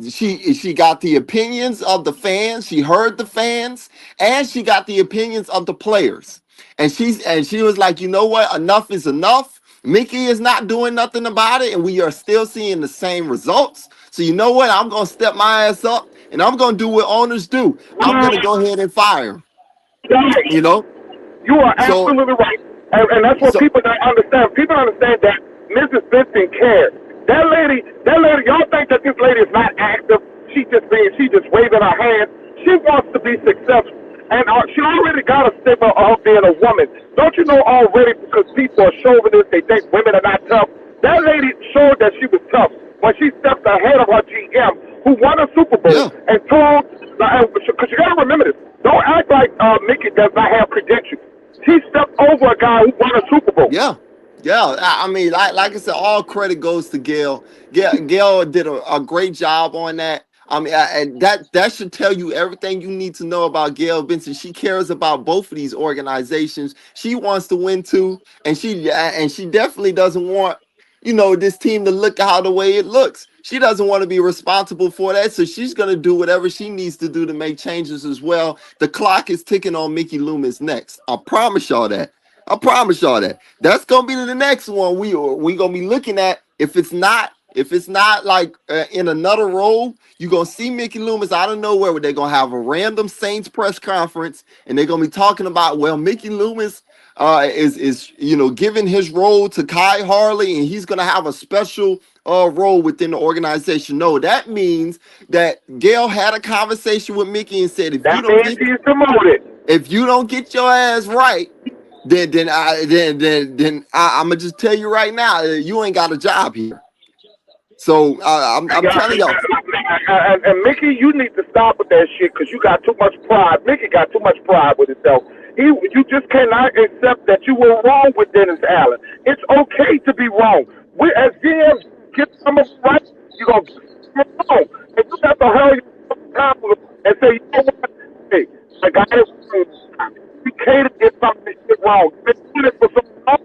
she got the opinions of the fans, she heard the fans, and she got the opinions of the players. And she was like, you know what? Enough is enough. Mickey is not doing nothing about it, and we are still seeing the same results. So you know what? I'm gonna step my ass up, and I'm gonna do what owners do. I'm gonna go ahead and fire him. Right. You know. You are So absolutely right. And that's what so people don't understand. People understand that Mrs. Benson cares. That lady, y'all think that this lady is not active. She just waving her hands. She wants to be successful. And she already got a stigma of being a woman. Don't you know already, because people are chauvinist, they think women are not tough. That lady showed that she was tough when she stepped ahead of her GM, who won a Super Bowl, yeah. and told, because you got to remember this, don't act like Mickey does not have credentials. He stepped over a guy who won a Super Bowl. Yeah. Yeah, I mean, like I said, all credit goes to Gail. Gail did a great job on that. I mean, and that should tell you everything you need to know about Gail Benson. She cares about both of these organizations. She wants to win too, and she definitely doesn't want, this team to look how the way it looks. She doesn't want to be responsible for that, so she's gonna do whatever she needs to do to make changes as well. The clock is ticking on Mickey Loomis next. I promise y'all that. I promise y'all that. That's gonna be the next one we gonna be looking at. If it's not like in another role, you're gonna see Mickey Loomis out of nowhere where they're gonna have a random Saints press conference and they're gonna be talking about, well, Mickey Loomis is giving his role to Kai Harley and he's gonna have a special role within the organization. No, that means that Gail had a conversation with Mickey and said, if you That don't means get he's demoted. your ass right, I'm gonna just tell you right now, you ain't got a job here. So I'm telling y'all, And Mickey, you need to stop with that shit because you got too much pride. Mickey got too much pride with himself. You just cannot accept that you were wrong with Dennis Allen. It's okay to be wrong. We as GMs get some of it right, you gonna get some wrong, and you have to hurry yourself and say, you know what? Hey, I got it wrong. We can't get something shit wrong. You've been doing it for so long.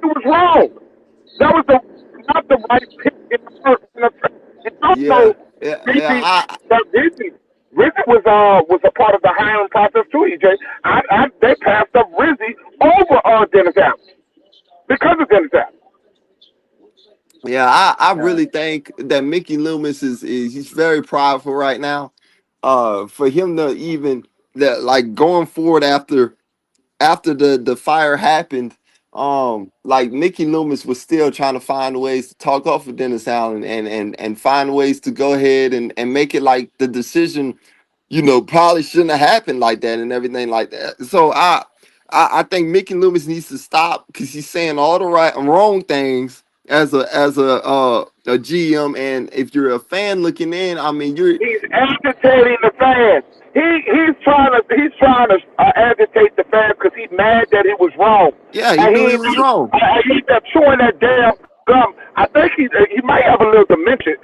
It was wrong. That was not the right pick in the first. And yeah, also, yeah, yeah. Rizzy, that Rizzy was a part of the hiring process too. EJ, they passed up Rizzy over Dennis Allen because of Dennis Allen. Yeah, I Yeah. really think that Mickey Loomis is he's very prideful right now. For him to even that like going forward after the fire happened, like Mickey Loomis was still trying to find ways to talk off of Dennis Allen and find ways to go ahead and make it like the decision, probably shouldn't have happened like that and everything like that. So I think Mickey Loomis needs to stop because he's saying all the right and wrong things as a GM. And if you're a fan looking in, I mean He's agitating the fans. He's trying to agitate the fans because he's mad that he was wrong, yeah, he and knew he was wrong. he's chewing that damn gum. I think he might have a little dementia.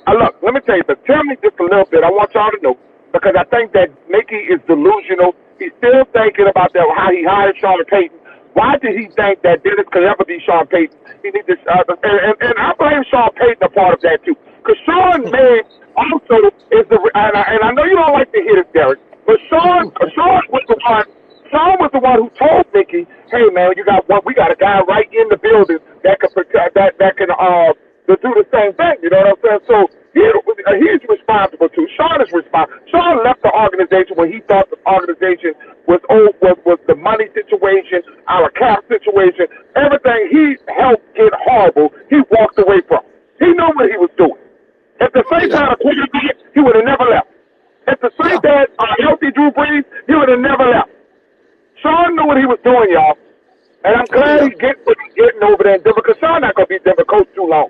Look, let me tell you, but tell me just a little bit. I want y'all to know because I think that Mickey is delusional. He's still thinking about that how he hired Sean Payton. Why did he think that Dennis could ever be Sean Payton? He needs to, and I blame Sean Payton a part of that too, because Sean made also is and I know you don't like to hear this, Derek, but Sean was the one. Sean was the one who told Mickey, "Hey man, we got a guy right in the building that can protect that can to do the same thing." You know what I'm saying? So he's responsible too. Sean is responsible. Sean left the organization when he thought the organization was the money situation, our cap situation, everything he helped get horrible. He walked away from. He knew what he was doing. At the Oh same yeah, time, he would have never left. At the same yeah, time, healthy Drew Brees, he would have never left. Sean knew what he was doing, y'all. And I'm oh glad yeah, he's getting over there in Denver because Sean not going to be Denver coach too long.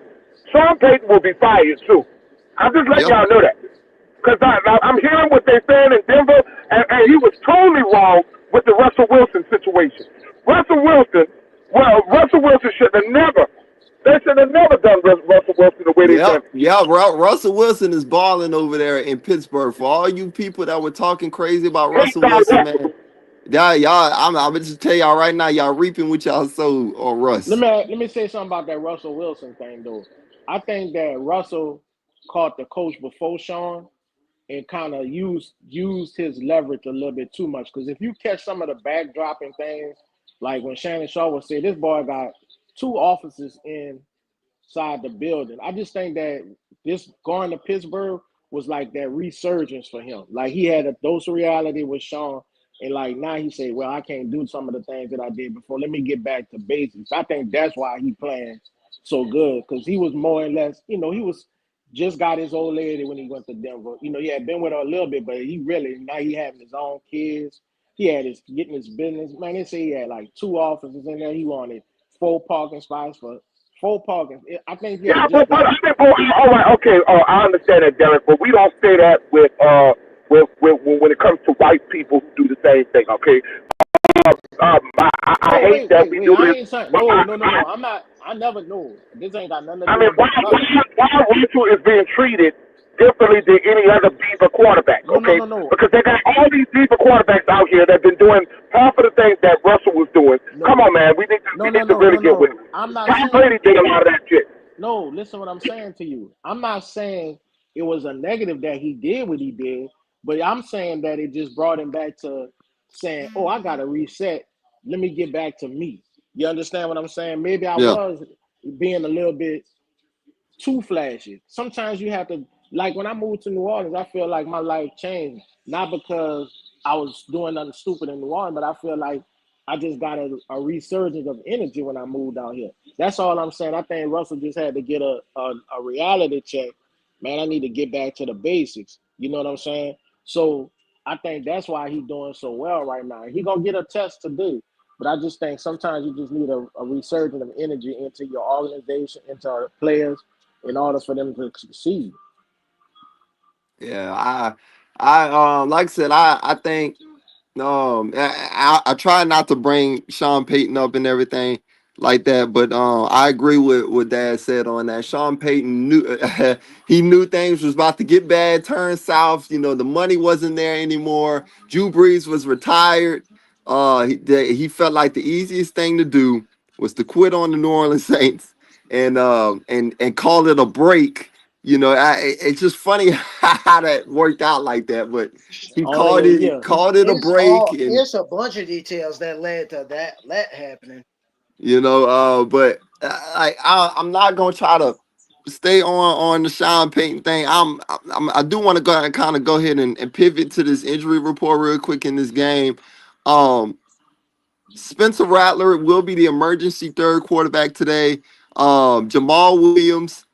Sean Payton will be fired too. I'm just letting yeah, y'all know that. Because I'm hearing what they're saying in Denver, and he was totally wrong with the Russell Wilson situation. Russell Wilson should have never, they should have never done Russell Wilson the way they yeah, done. yeah. Russell Wilson is balling over there in Pittsburgh. For all you people that were talking crazy about He Russell thought Wilson, man, Russell. y'all, I'm gonna just tell y'all right now, y'all reaping what y'all sow on Let Russ. me let me say something about that Russell Wilson thing though. I think that Russell caught the coach before Sean, and kind of used his leverage a little bit too much. Because if you catch some of the backdropping things, like when Shannon Sharp would say, "This boy got two offices inside the building." I just think that this going to Pittsburgh was like that resurgence for him. Like he had a dose of reality with Sean, and like now he say, "Well, I can't do some of the things that I did before. Let me get back to basics." I think that's why he playing so good because he was more or less, he was just got his old lady when he went to Denver. He had been with her a little bit, but he really now he having his own kids. He had his getting his business. Man, they say he had like two offices in there. He wanted four parking spots for four parking. I think he Yeah, had just got. all right, okay, I understand that, Derek, but we don't say that with when it comes to white people who do the same thing. Okay, I Oh, hate wait, that wait, we wait. do I this, ain't saying but no, no, no, no. I'm not. I never know. This ain't got nothing to I do mean, with the color. why Russell is being treated differently than any other diva quarterback? No, no, Okay, no, no, because they got all these diva quarterbacks out here that have been doing half of the things that Russell was doing. Come no, on, man, we no, no, need to no, really no, get with it. no. I'm not Tom saying Brady did a lot of that shit. no. Listen, what I'm saying to you. I'm not saying it was a negative that he did what he did, but I'm saying that it just brought him back to saying, "Oh, I got to reset. Let me get back to me." You understand what I'm saying? Maybe I Yeah. was being a little bit too flashy. Sometimes you have to, like when I moved to New Orleans, I feel like my life changed. Not because I was doing nothing stupid in New Orleans, but I feel like I just got a resurgence of energy when I moved out here. That's all I'm saying. I think Russell just had to get a reality check. Man, I need to get back to the basics. You know what I'm saying? So I think that's why he's doing so well right now. He gonna get a test today. But I just think sometimes you just need a resurgence of energy into your organization, into our players, in order for them to succeed. Yeah. Like I said, I think I try not to bring Sean Payton up and everything like that, but I agree with what Dad said on that. Sean Payton knew he knew things was about to get bad, turn south. The money wasn't there anymore. Drew Brees was retired. He felt like the easiest thing to do was to quit on the New Orleans Saints and call it a break. It's just funny how that worked out like that, but he Only called a it year. called it a break, and It's a bunch of details that led to that happening. but I'm not gonna try to stay on the Sean Payton thing. I do want to go and kind of go ahead and pivot to this injury report real quick in this game. Um, Spencer Rattler will be the emergency third quarterback today. Jamal Williams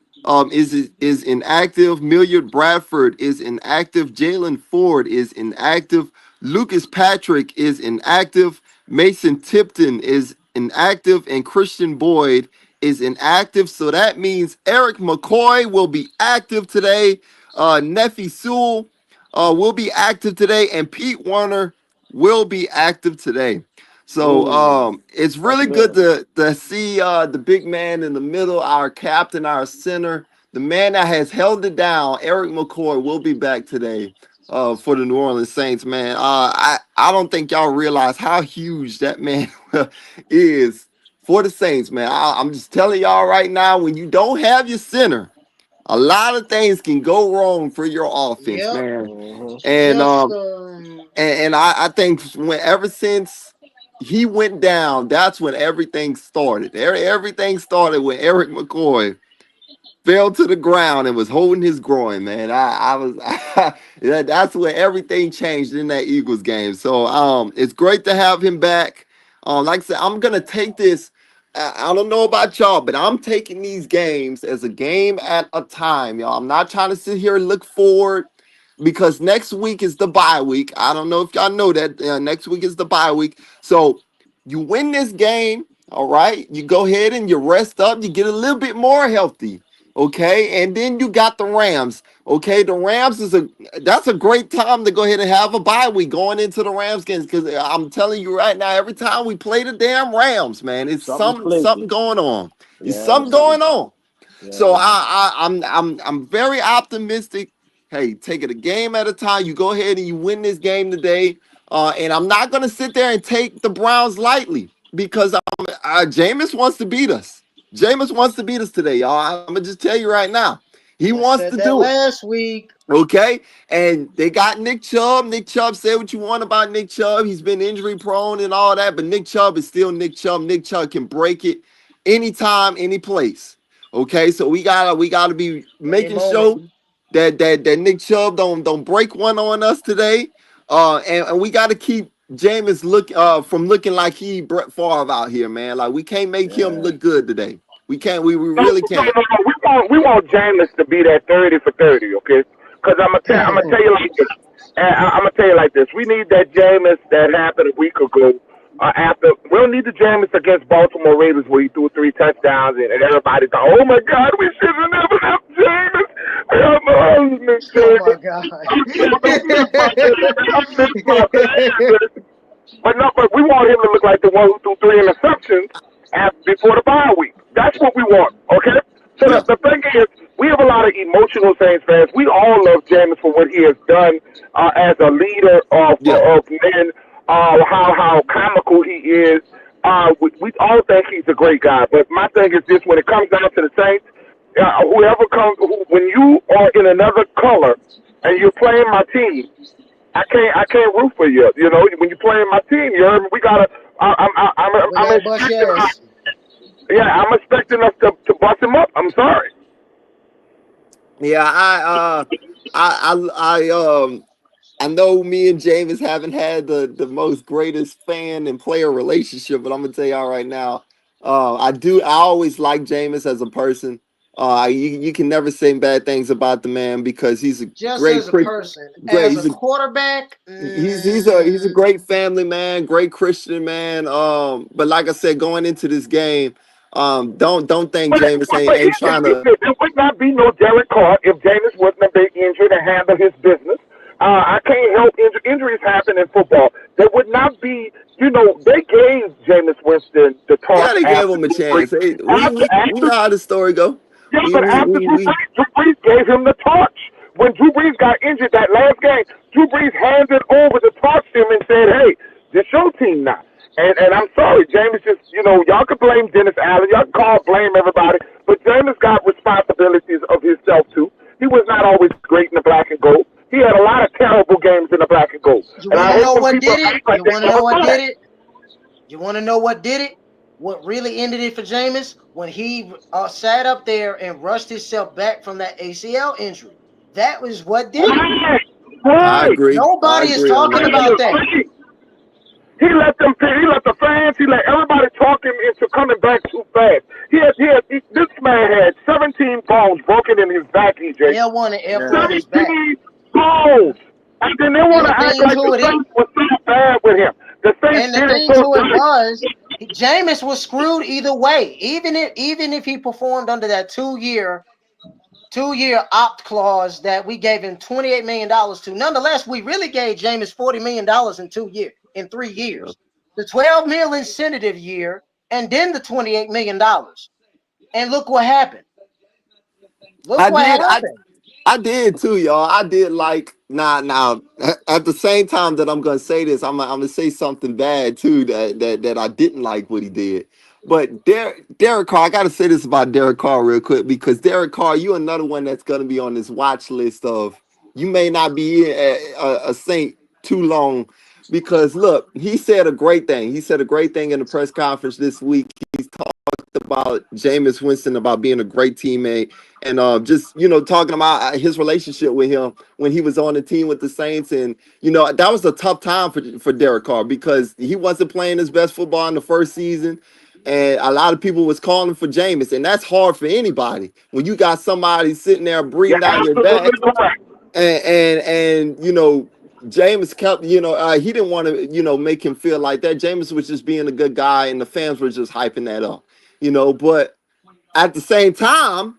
is inactive. Milliard Bradford is inactive. Jalen Ford is inactive. Lucas Patrick is inactive. Mason Tipton is inactive, and Christian Boyd is inactive. So that means Eric McCoy will be active today. Nefi Sewell will be active today, and Pete Warner will be active today. So Ooh, it's that's really good big. to see the big man in the middle, our captain, our center, the man that has held it down. Eric McCoy will be back today for the New Orleans Saints. Man, I don't think y'all realize how huge that man is for the Saints. Man, I'm just telling y'all right now, when you don't have your center, a lot of things can go wrong for your offense, Yep. man. Hmm. And Just I think ever since he went down, that's when everything started. Everything started when Eric McCoy fell to the ground and was holding his groin, man. I was that's when everything changed in that Eagles game. So it's great to have him back. Like I said, I'm gonna take this. I don't know about y'all, but I'm taking these games as a game at a time, y'all. I'm not trying to sit here and look forward because next week is the bye week. I don't know if y'all know that next week is the bye week. So you win this game, all right. You go ahead and you rest up. You get a little bit more healthy. Okay, and then you got the Rams. Okay, the Rams that's a great time to go ahead and have a bye week going into the Rams games because I'm telling you right now, every time we play the damn Rams, man, it's Something click. something going on. It's Yeah, something something. going on. So Yeah. I'm very optimistic. Hey, take it a game at a time. You go ahead and you win this game today. And I'm not gonna sit there and take the Browns lightly because Jameis wants to beat us. Jameis wants to beat us today, y'all. I'm gonna just tell you right now. He I wants said to that do it. last week. Okay, and they got Nick Chubb. Nick Chubb, say what you want about Nick Chubb. He's been injury prone and all that, but Nick Chubb is still Nick Chubb. Nick Chubb can break it anytime, any place. Okay, so we gotta be Any making moment. sure that Nick Chubb don't break one on us today. And we gotta keep Jameis from looking like he Brett Favre out here, man. Like we can't make him Yeah. look good today. We can't. We No, really no, can't. no, no. We want Jameis to be that 30 for 30, okay? Because I'm gonna tell you like this. I'm gonna tell you like this. We need that Jameis that happened a week ago. After we don't need the Jameis against Baltimore Ravens where he threw 3 touchdowns and everybody thought, oh my God, we should have never left Jameis. I'm Jameis. Oh my God. But we want him to look like the one who threw 3 interceptions before the bye week. That's what we want, okay? So Yeah. the thing is, we have a lot of emotional Saints fans. We all love Jameis for what he has done as a leader Yeah. of men, how comical he is. We all think he's a great guy. But my thing is this, when it comes down to the Saints, when you are in another color and you're playing my team, I can't root for you. You know, when you're playing my team, you heard me. We gotta. We I'm gotta bust expecting. your ass. Yeah, I'm expecting us to bust him up. I'm sorry. Yeah, I know me and James haven't had the most greatest fan and player relationship, but I'm gonna tell y'all right now, I always like Jameis as a person. You can never say bad things about the man because he's a Just great as a person, great as a quarterback, he's a great family man, great Christian man. But like I said, going into this game, don't think But, Jameis but ain't trying to. there would not be no Derek Carr if Jameis wasn't a big injured and handled his business. I can't help injuries happen in football. There would not be, they gave Jameis Winston the Yeah, torch they gave after him a Drew Brees. chance. Hey, we After know how the story go. Yeah, We but we after we, we Drew Brees gave him the torch. When Drew Brees got injured that last game, Drew Brees handed over the torch to him and said, hey, this your team now. And I'm sorry, Jameis just, y'all can blame Dennis Allen, y'all can blame everybody, but Jameis got responsibilities of himself too. He was not always great in the black and gold. He had a lot of terrible games in the black and gold. you And want I to hate know when what people did it? act like You they want to never know what saw did that. it? You want to know what did it? What really ended it for Jameis? When he sat up there and rushed himself back from that ACL injury. That was what did it. Right, I right. agree. I Nobody is agree on talking that. about that. He let the fans, he let everybody talk him into coming back too fast. This man had 17 bones broken in his back, EJ. L1 and F4 in Yeah. his back. 17 bones. And then they And want the to act thing like the to it, Saints was so bad with him. The Saints and the did it thing so to it good. was, Jameis was screwed either way. Even if he performed under that two-year opt clause that we gave him $28 million to. Nonetheless, we really gave Jameis $40 million in 3 Yeah. years. The $12 million incentive year, and then the $28 million. And look what happened. Look I what did. happened. I did too, y'all. I did like now. At the same time that I'm gonna say this, I'm gonna say something bad too that I didn't like what he did. But Derek Carr, I gotta say this about Derek Carr real quick because Derek Carr, you another one that's gonna be on this watch list of you may not be a Saint too long because look, he said a great thing. He said a great thing in the press conference this week. He's talked about Jameis Winston about being a great teammate and just talking about his relationship with him when he was on the team with the Saints, and that was a tough time for Derek Carr because he wasn't playing his best football in the first season, and a lot of people was calling for Jameis, and that's hard for anybody when you got somebody sitting there You're breathing down your absolutely back, correct. and Jameis kept he didn't want to make him feel like that. Jameis was just being a good guy, and the fans were just hyping that up, but at the same time,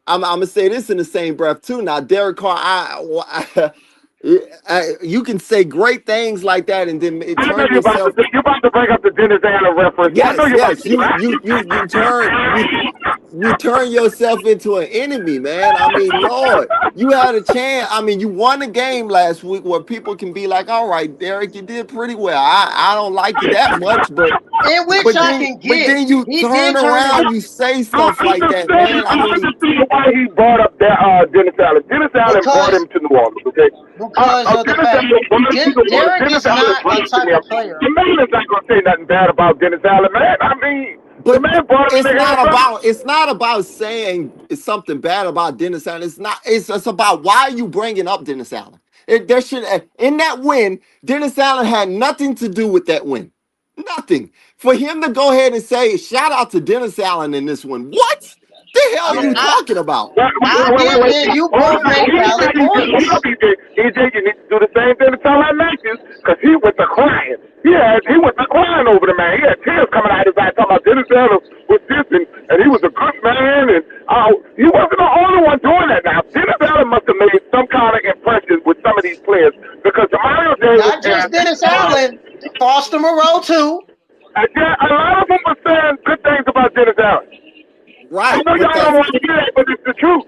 I'm gonna say this in the same breath too. Now, Derek Carr, you can say great things like that, and then it I know turn yourself. you're about to bring up the Dennis Allen reference. I know Yes, you're about yes, to do that. you turn you turn yourself into an enemy, man. I mean, Lord, you had a chance. I mean, you won a game last week where people can be like, all right, Derek, you did pretty well. I don't like you that much, In which I can but get. then you He turn did turn it around, you say I stuff like that, understand. man. I I mean, understand why he brought up that Dennis Allen. Dennis Allen brought because him to New Orleans. Okay. of the Dennis fact Allen brought him to New Orleans. Derek Dennis is Allen not a drafted type him. of player. The man is not gonna say nothing bad about Dennis Allen, man. I mean, the but man brought him to the NFL. it's not about saying it's something bad about Dennis Allen. It's not. It's about why are you bringing up Dennis Allen. There should in that win, Dennis Allen had nothing to do with that win. Nothing. For him to go ahead and say, shout out to Dennis Allen in this one. What the hell are you I talking about? I get and you Hold both on, make valid points. EJ, you need to do the same thing to Tom Matthews, because he went to crying. He went to crying over the man. He had tears coming out of his eyes talking about Dennis Allen was this, and he was a good man, and he wasn't the only one doing that now. Dennis Allen must have made some kind of impression with some of these players, because Mario Davis Not just Dennis Allen, Foster Moreau too. yeah, a lot of them were saying good things about Dennis Allen. I Right, know but y'all don't want to hear that, but it's the truth.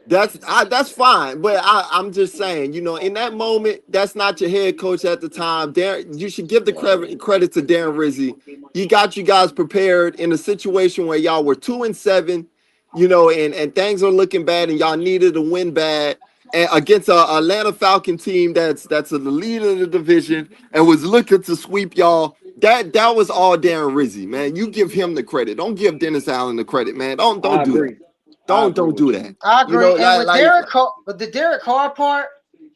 that's fine, but I'm just saying, in that moment, that's not your head coach at the time. Darren, you should give the credit to Darren Rizzi. He got you guys prepared in a situation where y'all were 2-7, and things are looking bad, and y'all needed a win bad and against a Atlanta Falcon team that's the leader of the division and was looking to sweep y'all. That was all Darren Rizzi, man. You give him the credit. Don't give Dennis Allen the credit, man. Don't I do that. agree. I agree Don't with do you. that. I agree. And with Like Derek Carr, but the Derek Carr part,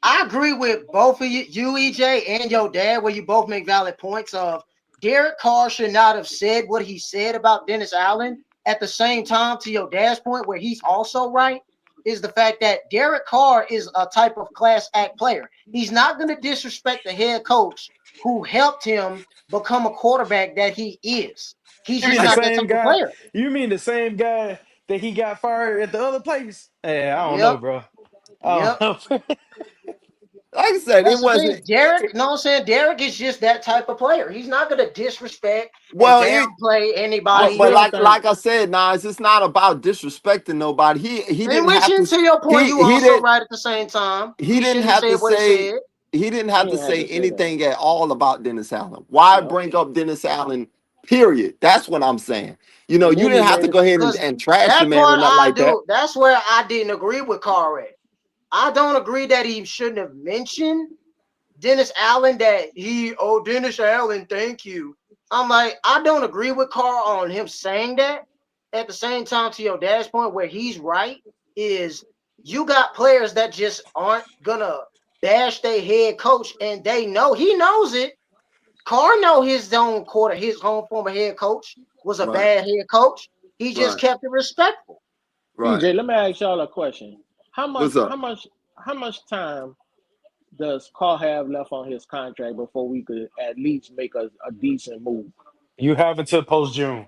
I agree with both of you, EJ, and your dad, where you both make valid points of Derek Carr should not have said what he said about Dennis Allen. At the same time, to your dad's point, where he's also right, is the fact that Derek Carr is a type of class act player. He's not going to disrespect the head coach who helped him become a quarterback that he is. He's You mean just the I, not that same type of guy? player. You mean the same guy that he got fired at the other place? Yeah, I don't know, Yep. bro. I Yep. don't know. like I said, it That's the thing. wasn't. Derek, you know what I'm saying? Derek is just that type of player. He's not going to disrespect and Well, downplay I but anybody. still think like I said, Nas, it's not about disrespecting nobody. He In didn't which, have to. to your point, you He also didn't right at the same time. he He didn't shouldn't have have said to what he say said. he didn't he have to ain't had say to say that. anything at all about Dennis Allen. Why Yep. bring up Dennis Allen? Period. That's what I'm saying. And You then he didn't have to made go it. ahead Because and trash the that man or part nothing I like that. do. That's where I didn't agree with Carr at. I don't agree that he shouldn't have mentioned Dennis Allen Dennis Allen, thank you. I'm like, I don't agree with Carl on him saying that. At the same time, to your dad's point, where he's right, is you got players that just aren't gonna bash their head coach, and they know he knows it. Carr know his own former head coach was a Right, bad head coach. He just right, kept it respectful. right. EJ, let me ask y'all a question. How much? What's How up? much? How much time does Carl have left on his contract before we could at least make a decent move? You have until post June.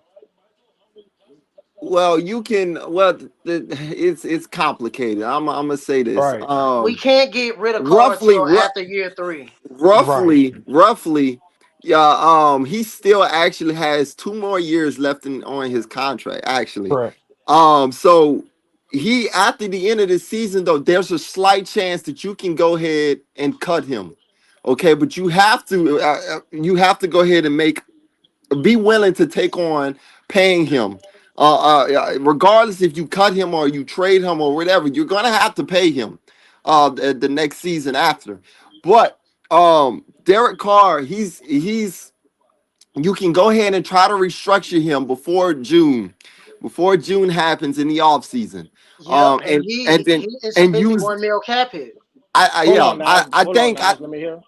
Well, you can. Well, it's complicated. I'm gonna say this. Right, We can't get rid of Carr Roughly, till after year 3. right, roughly, yeah. He still actually has 2 more years left on his contract. Actually, correct. so he after the end of the season though, there's a slight chance that you can go ahead and cut him. Okay, but you have to go ahead and be willing to take on paying him. Regardless if you cut him or you trade him or whatever, you're gonna have to pay him the next season after. But Derek Carr, he's you can go ahead and try to restructure him before June happens in the offseason. Yep, and And then he it's a and use 51 mil cap hit. Hold yeah, on, Nas. I Hold on, think Nas. Let me hear.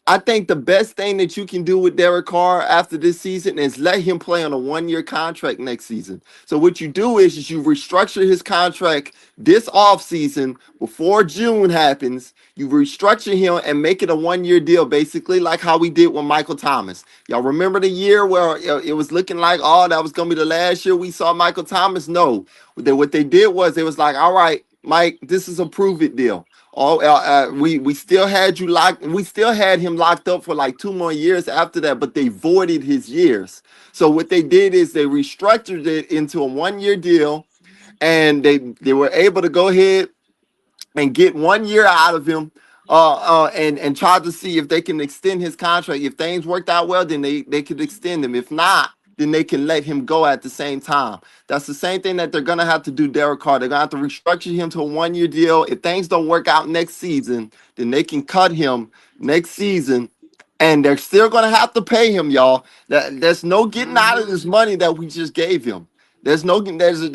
I think the best thing that you can do with Derek Carr after this season is let him play on a 1-year contract next season. So what you do is you restructure his contract this offseason before June happens. You restructure him and make it a 1-year deal, basically like how we did with Michael Thomas. Y'all remember the year where it was looking like, oh, that was going to be the last year we saw Michael Thomas? No. What they did was they was like, all right, Mike, this is a prove it deal. Oh, we still had you locked. We still had him locked up for like 2 more years after that, but they voided his years. So what they did is they restructured it into a 1-year deal. and they were able to go ahead and get 1 year out of him, and try to see if they can extend his contract. If things worked out well, then they could extend him. If not, then they can let him go at the same time. That's the same thing that they're gonna have to do Derek Carr. They're gonna have to restructure him to a 1 year deal. If things don't work out next season, then they can cut him next season. And they're still gonna have to pay him, y'all. There's no getting out of Hmm. this money that we just gave him. There's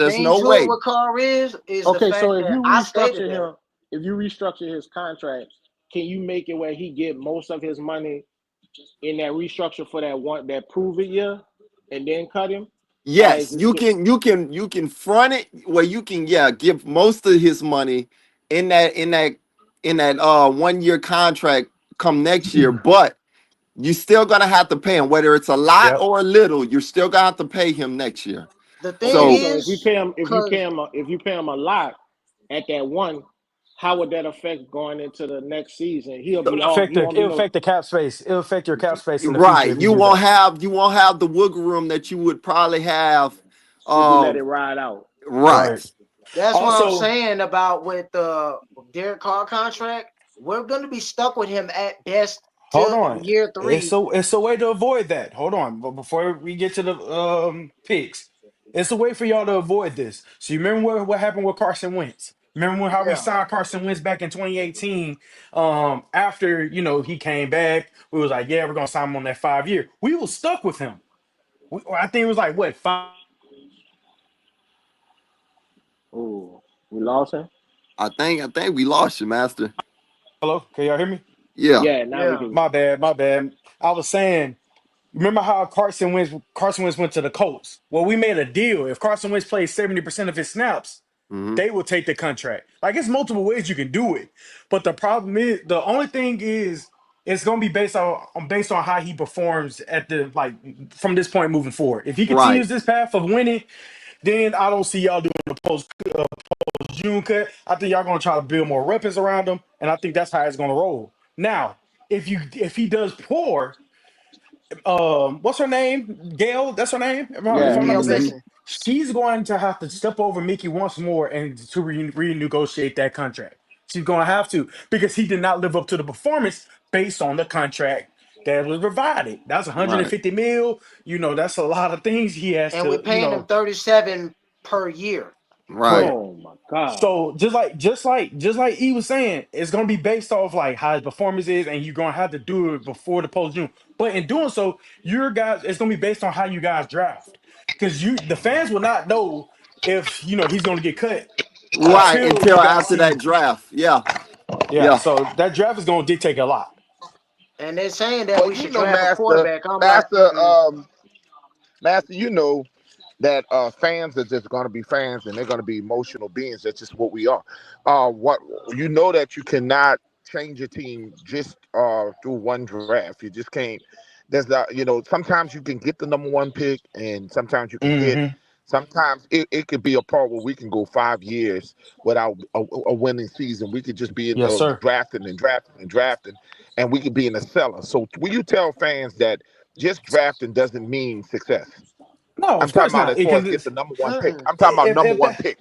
Thing no to it way. with Carr is the Okay, so fact if that you I stated restructure that. him, if you restructure his contract, can you make it where he get most of his money in that restructure for that one that prove it year, and then cut him? Or is Yes, it you can front it where you can, yeah, give most of his money in that 1 year contract come next year, but you still gonna have to pay him whether it's a lot Yep. or a little. You're still gonna have to pay him next year. The thing okay? So So is, because if you pay him a lot at that one, how would that affect going into the next season? He'll It be would off. affect He the won't be it'll no. affect the cap space. It'll affect your cap space in the future right, if you do that. you won't have the wiggle room that you would probably have. If you let it Um, ride out. Right. right, that's what I'm Also, saying about with the Derek Carr contract. We're going to be stuck with him at best hold till on. year It's three. a way to avoid that. Hold on. But before we get to the picks, it's a way for y'all to avoid this. So you remember what happened with Carson Wentz? Remember how we Yeah. signed Carson Wentz back in 2018? After he came back, we was like, yeah, we're gonna sign him on that 5 year. We was stuck with him. I think it was like what 5. Oh, we lost him. I think we lost you, master. Hello, can y'all hear me? Yeah. Yeah, now we Yeah. can. My bad, my bad. I was saying, remember how Carson Wentz went to the Colts? Well, we made a deal. If Carson Wentz plays 70% of his snaps, Hmm. they will take the contract. Like it's multiple ways you can do it. But the problem is the only thing is it's gonna be based on how he performs at the like from this point moving forward. If he Right. continues this path of winning, then I don't see y'all doing the June cut. I think y'all gonna try to build more weapons around him, and I think that's how it's gonna roll. Now, if he does poor, what's her name? Gail, that's her name, if Yeah, I'm not Gail Hmm. mistaken. Benson. She's going to have to step over Mickey once more and to renegotiate that contract. She's going to have to because he did not live up to the performance based on the contract that was provided. That's Right. 150 mil. That's a lot of things he has And we're to, paying him 37 per year. Right. correct. oh my God. So just like he was saying, it's gonna be based off like how his performance is, and you're gonna have to do it before the post June. But in doing so, your guys, it's gonna be based on how you guys draft, because the fans will not know if he's gonna get cut Right. until Until you guys after that see. draft. Yeah. Yeah, Yeah. so that draft is gonna dictate a lot. And they're saying that we But should draft a Master, quarterback. I'm like, Master, Master, that fans are just going to be fans and they're going to be emotional beings. That's just what we are. What that you cannot change your team just through one draft. You just can't. Sometimes you can get the number one pick, and sometimes you can hit. Hmm. Sometimes it could be a part where we can go 5 years without a winning season. We could just be in Yes, sir. drafting and drafting and drafting, and we could be in a cellar. So will you tell fans that just drafting doesn't mean success? No, I'm of talking course about not. as It far as can get the number one pick. mm-mm. I'm talking about if number if one that pick.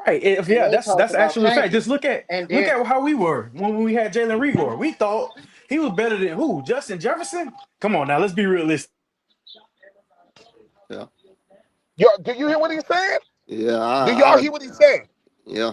right. If And yeah, they that's talked about actually a fact. tanking. Just look at And look there, at how we were when we had Jalen Rigor. We thought he was better than who? Justin Jefferson? Come on now, let's be realistic. Yeah. Yo, do you hear what he's saying? Yeah. Do y'all hear what he's saying? Yeah.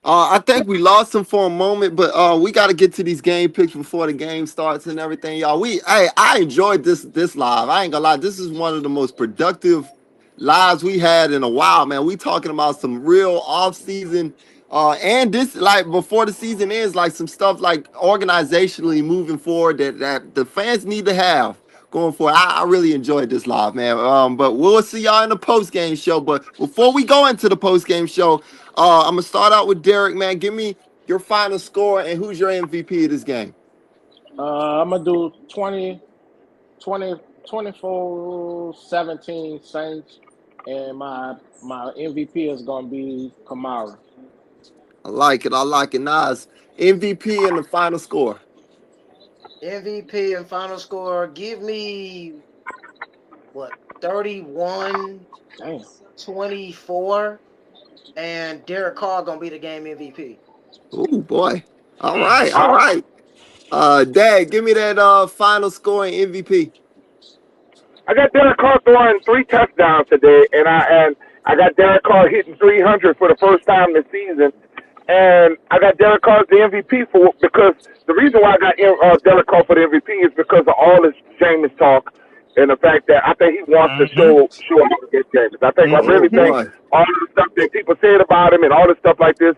I think we lost him for a moment, but we got to get to these game picks before the game starts and everything, y'all. I enjoyed this live. I ain't gonna lie, this is one of the most productive lives we had in a while, man. We talking about some real off season, and this like before the season ends, like some stuff like organizationally moving forward that the fans need to have going forward. I really enjoyed this live, man. But we'll see y'all in the post game show. But before we go into the post game show. I'm gonna start out with Derek, man. Give me your final score and who's your MVP of this game. I'm gonna do 20, 24-17 Saints, and my MVP is gonna be Kamara. I like it. I like it. Nas, MVP and the final score. MVP and final score, give me what, 31-24. Damn. and Derek Carr gonna be the game MVP. Oh boy. All right, all right. Dad, give me that final score and MVP. I got Derek Carr throwing 3 touchdowns today, and I got Derek Carr hitting 300 for the first time this season, and I got Derek Carr as the MVP because the reason why I got Derek Carr for the MVP is because of all this Jameis talk and the fact that I think he wants to show out against Jameis. I Oh really think boy. all the stuff that people said about him and all the stuff like this.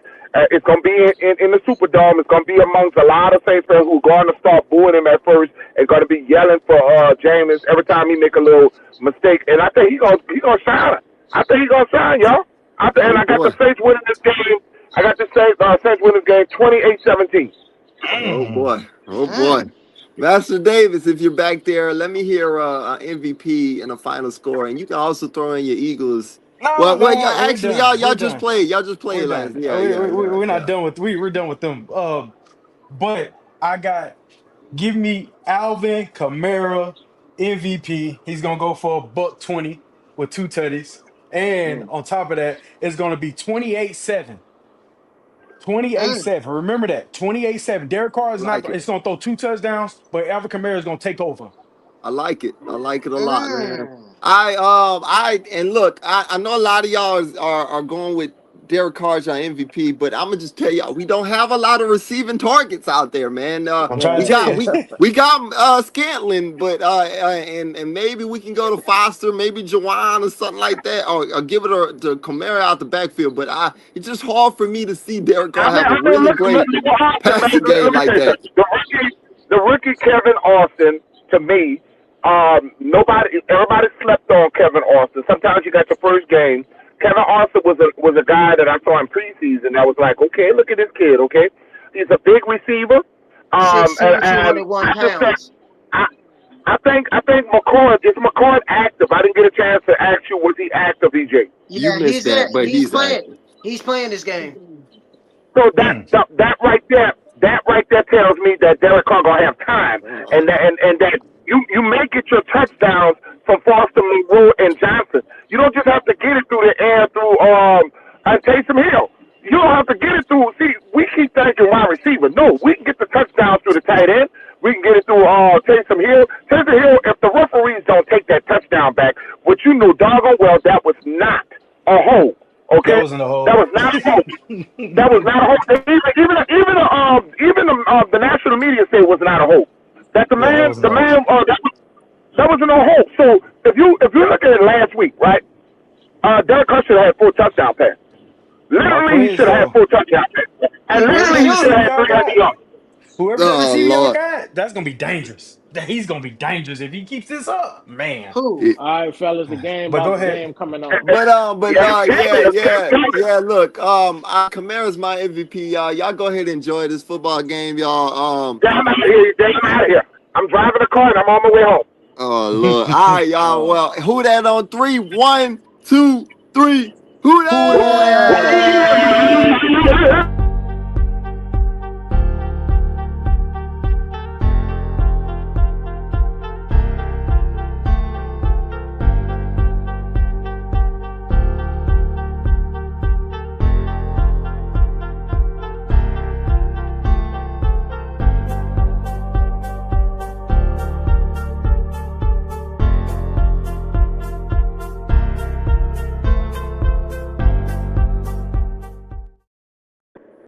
It's going to be in the Superdome. It's going to be amongst a lot of Saints fans who are going to start booing him at first and going to be yelling for Jameis every time he make a little mistake. And I think he's gonna shine. I think he's going to shine, y'all. And Oh I got boy. the Saints winning this game. I got the Saints winning this game 28-17. Oh boy. Oh boy. Master Davis, if you're back there, let me hear an MVP and a final score, and you can also throw in your Eagles. No, Well, don't yeah, worry. We're actually, done. y'all We're just done. played. Y'all just played We're last. done. Yeah, yeah, yeah, We're not yeah. done with we're done with them. But I got give me Alvin Kamara MVP. He's gonna go for $120 with 2 tutties. And Mm. on top of that, it's gonna be 28-7. Mm. 28-7. Remember that. 28-7. Derek Carr I is not like it. it's gonna throw 2 touchdowns, but Alvin Kamara is gonna take over. I like it. I like it a lot, man. Mm. And look, I know a lot of y'all are going with Derek Carr as our MVP, but I'm gonna just tell y'all we don't have a lot of receiving targets out there, man. I'm trying We to tell got you. we got Scantling, but and maybe we can go to Foster, maybe Jawan or something like that, or give it to Kamara out the backfield. But it's just hard for me to see Derek Carr have a really great Look what happened, man. passing game Let me like say that. this. The rookie Kevin Austin, to me, everybody slept on Kevin Austin. Sometimes you got your first game. Kevin Austin was a guy that I saw in preseason that was like, okay, look at this kid, okay? He's a big receiver. And 6'2", 201 I just think pounds. I I think McCord is McCord active. I didn't get a chance to ask you, was he active, EJ? You Yeah, missed he's in that, it. but He's he's playing. active. He's playing this game. So that right there tells me that Derek Carr gonna have time, and that you may get your touchdowns from Foster, Monroe, and Johnson. You don't just have to get it through the air through Taysom Hill. You don't have to get it through. See, we keep thinking wide receiver. No, we can get the touchdowns through the tight end. We can get it through Taysom Hill. Taysom Hill, if the referees don't take that touchdown back, which you knew doggone well that was not a hold. That Okay, wasn't a that hold. was not a hold. That was not a hold. Even the national media say it was not a hold. That Yeah, that wasn't the a hold. man that wasn't a hold. So if you look at it last week, right? Derek Carr should have had 4 touchdown passes. Mark Literally, he plays should have had though. 4 touchdown passes, and He Whoever really that literally he should should. receiver have had y'all 300 got, yards. whoever that Oh receiver y'all Lord. got, that's gonna be dangerous. He's gonna be dangerous if he keeps this up, man. Who? It- All right, fellas, But go the ahead. game coming on. Yeah, yeah. Look, Kamara's my MVP, y'all. Y'all go ahead and enjoy this football game, y'all. I'm out of here. I'm out of here. I'm driving the car and I'm on my way home. Oh Lord. All right, y'all. Oh. Well, who that on 3? 1, 2, 3. Who Who that?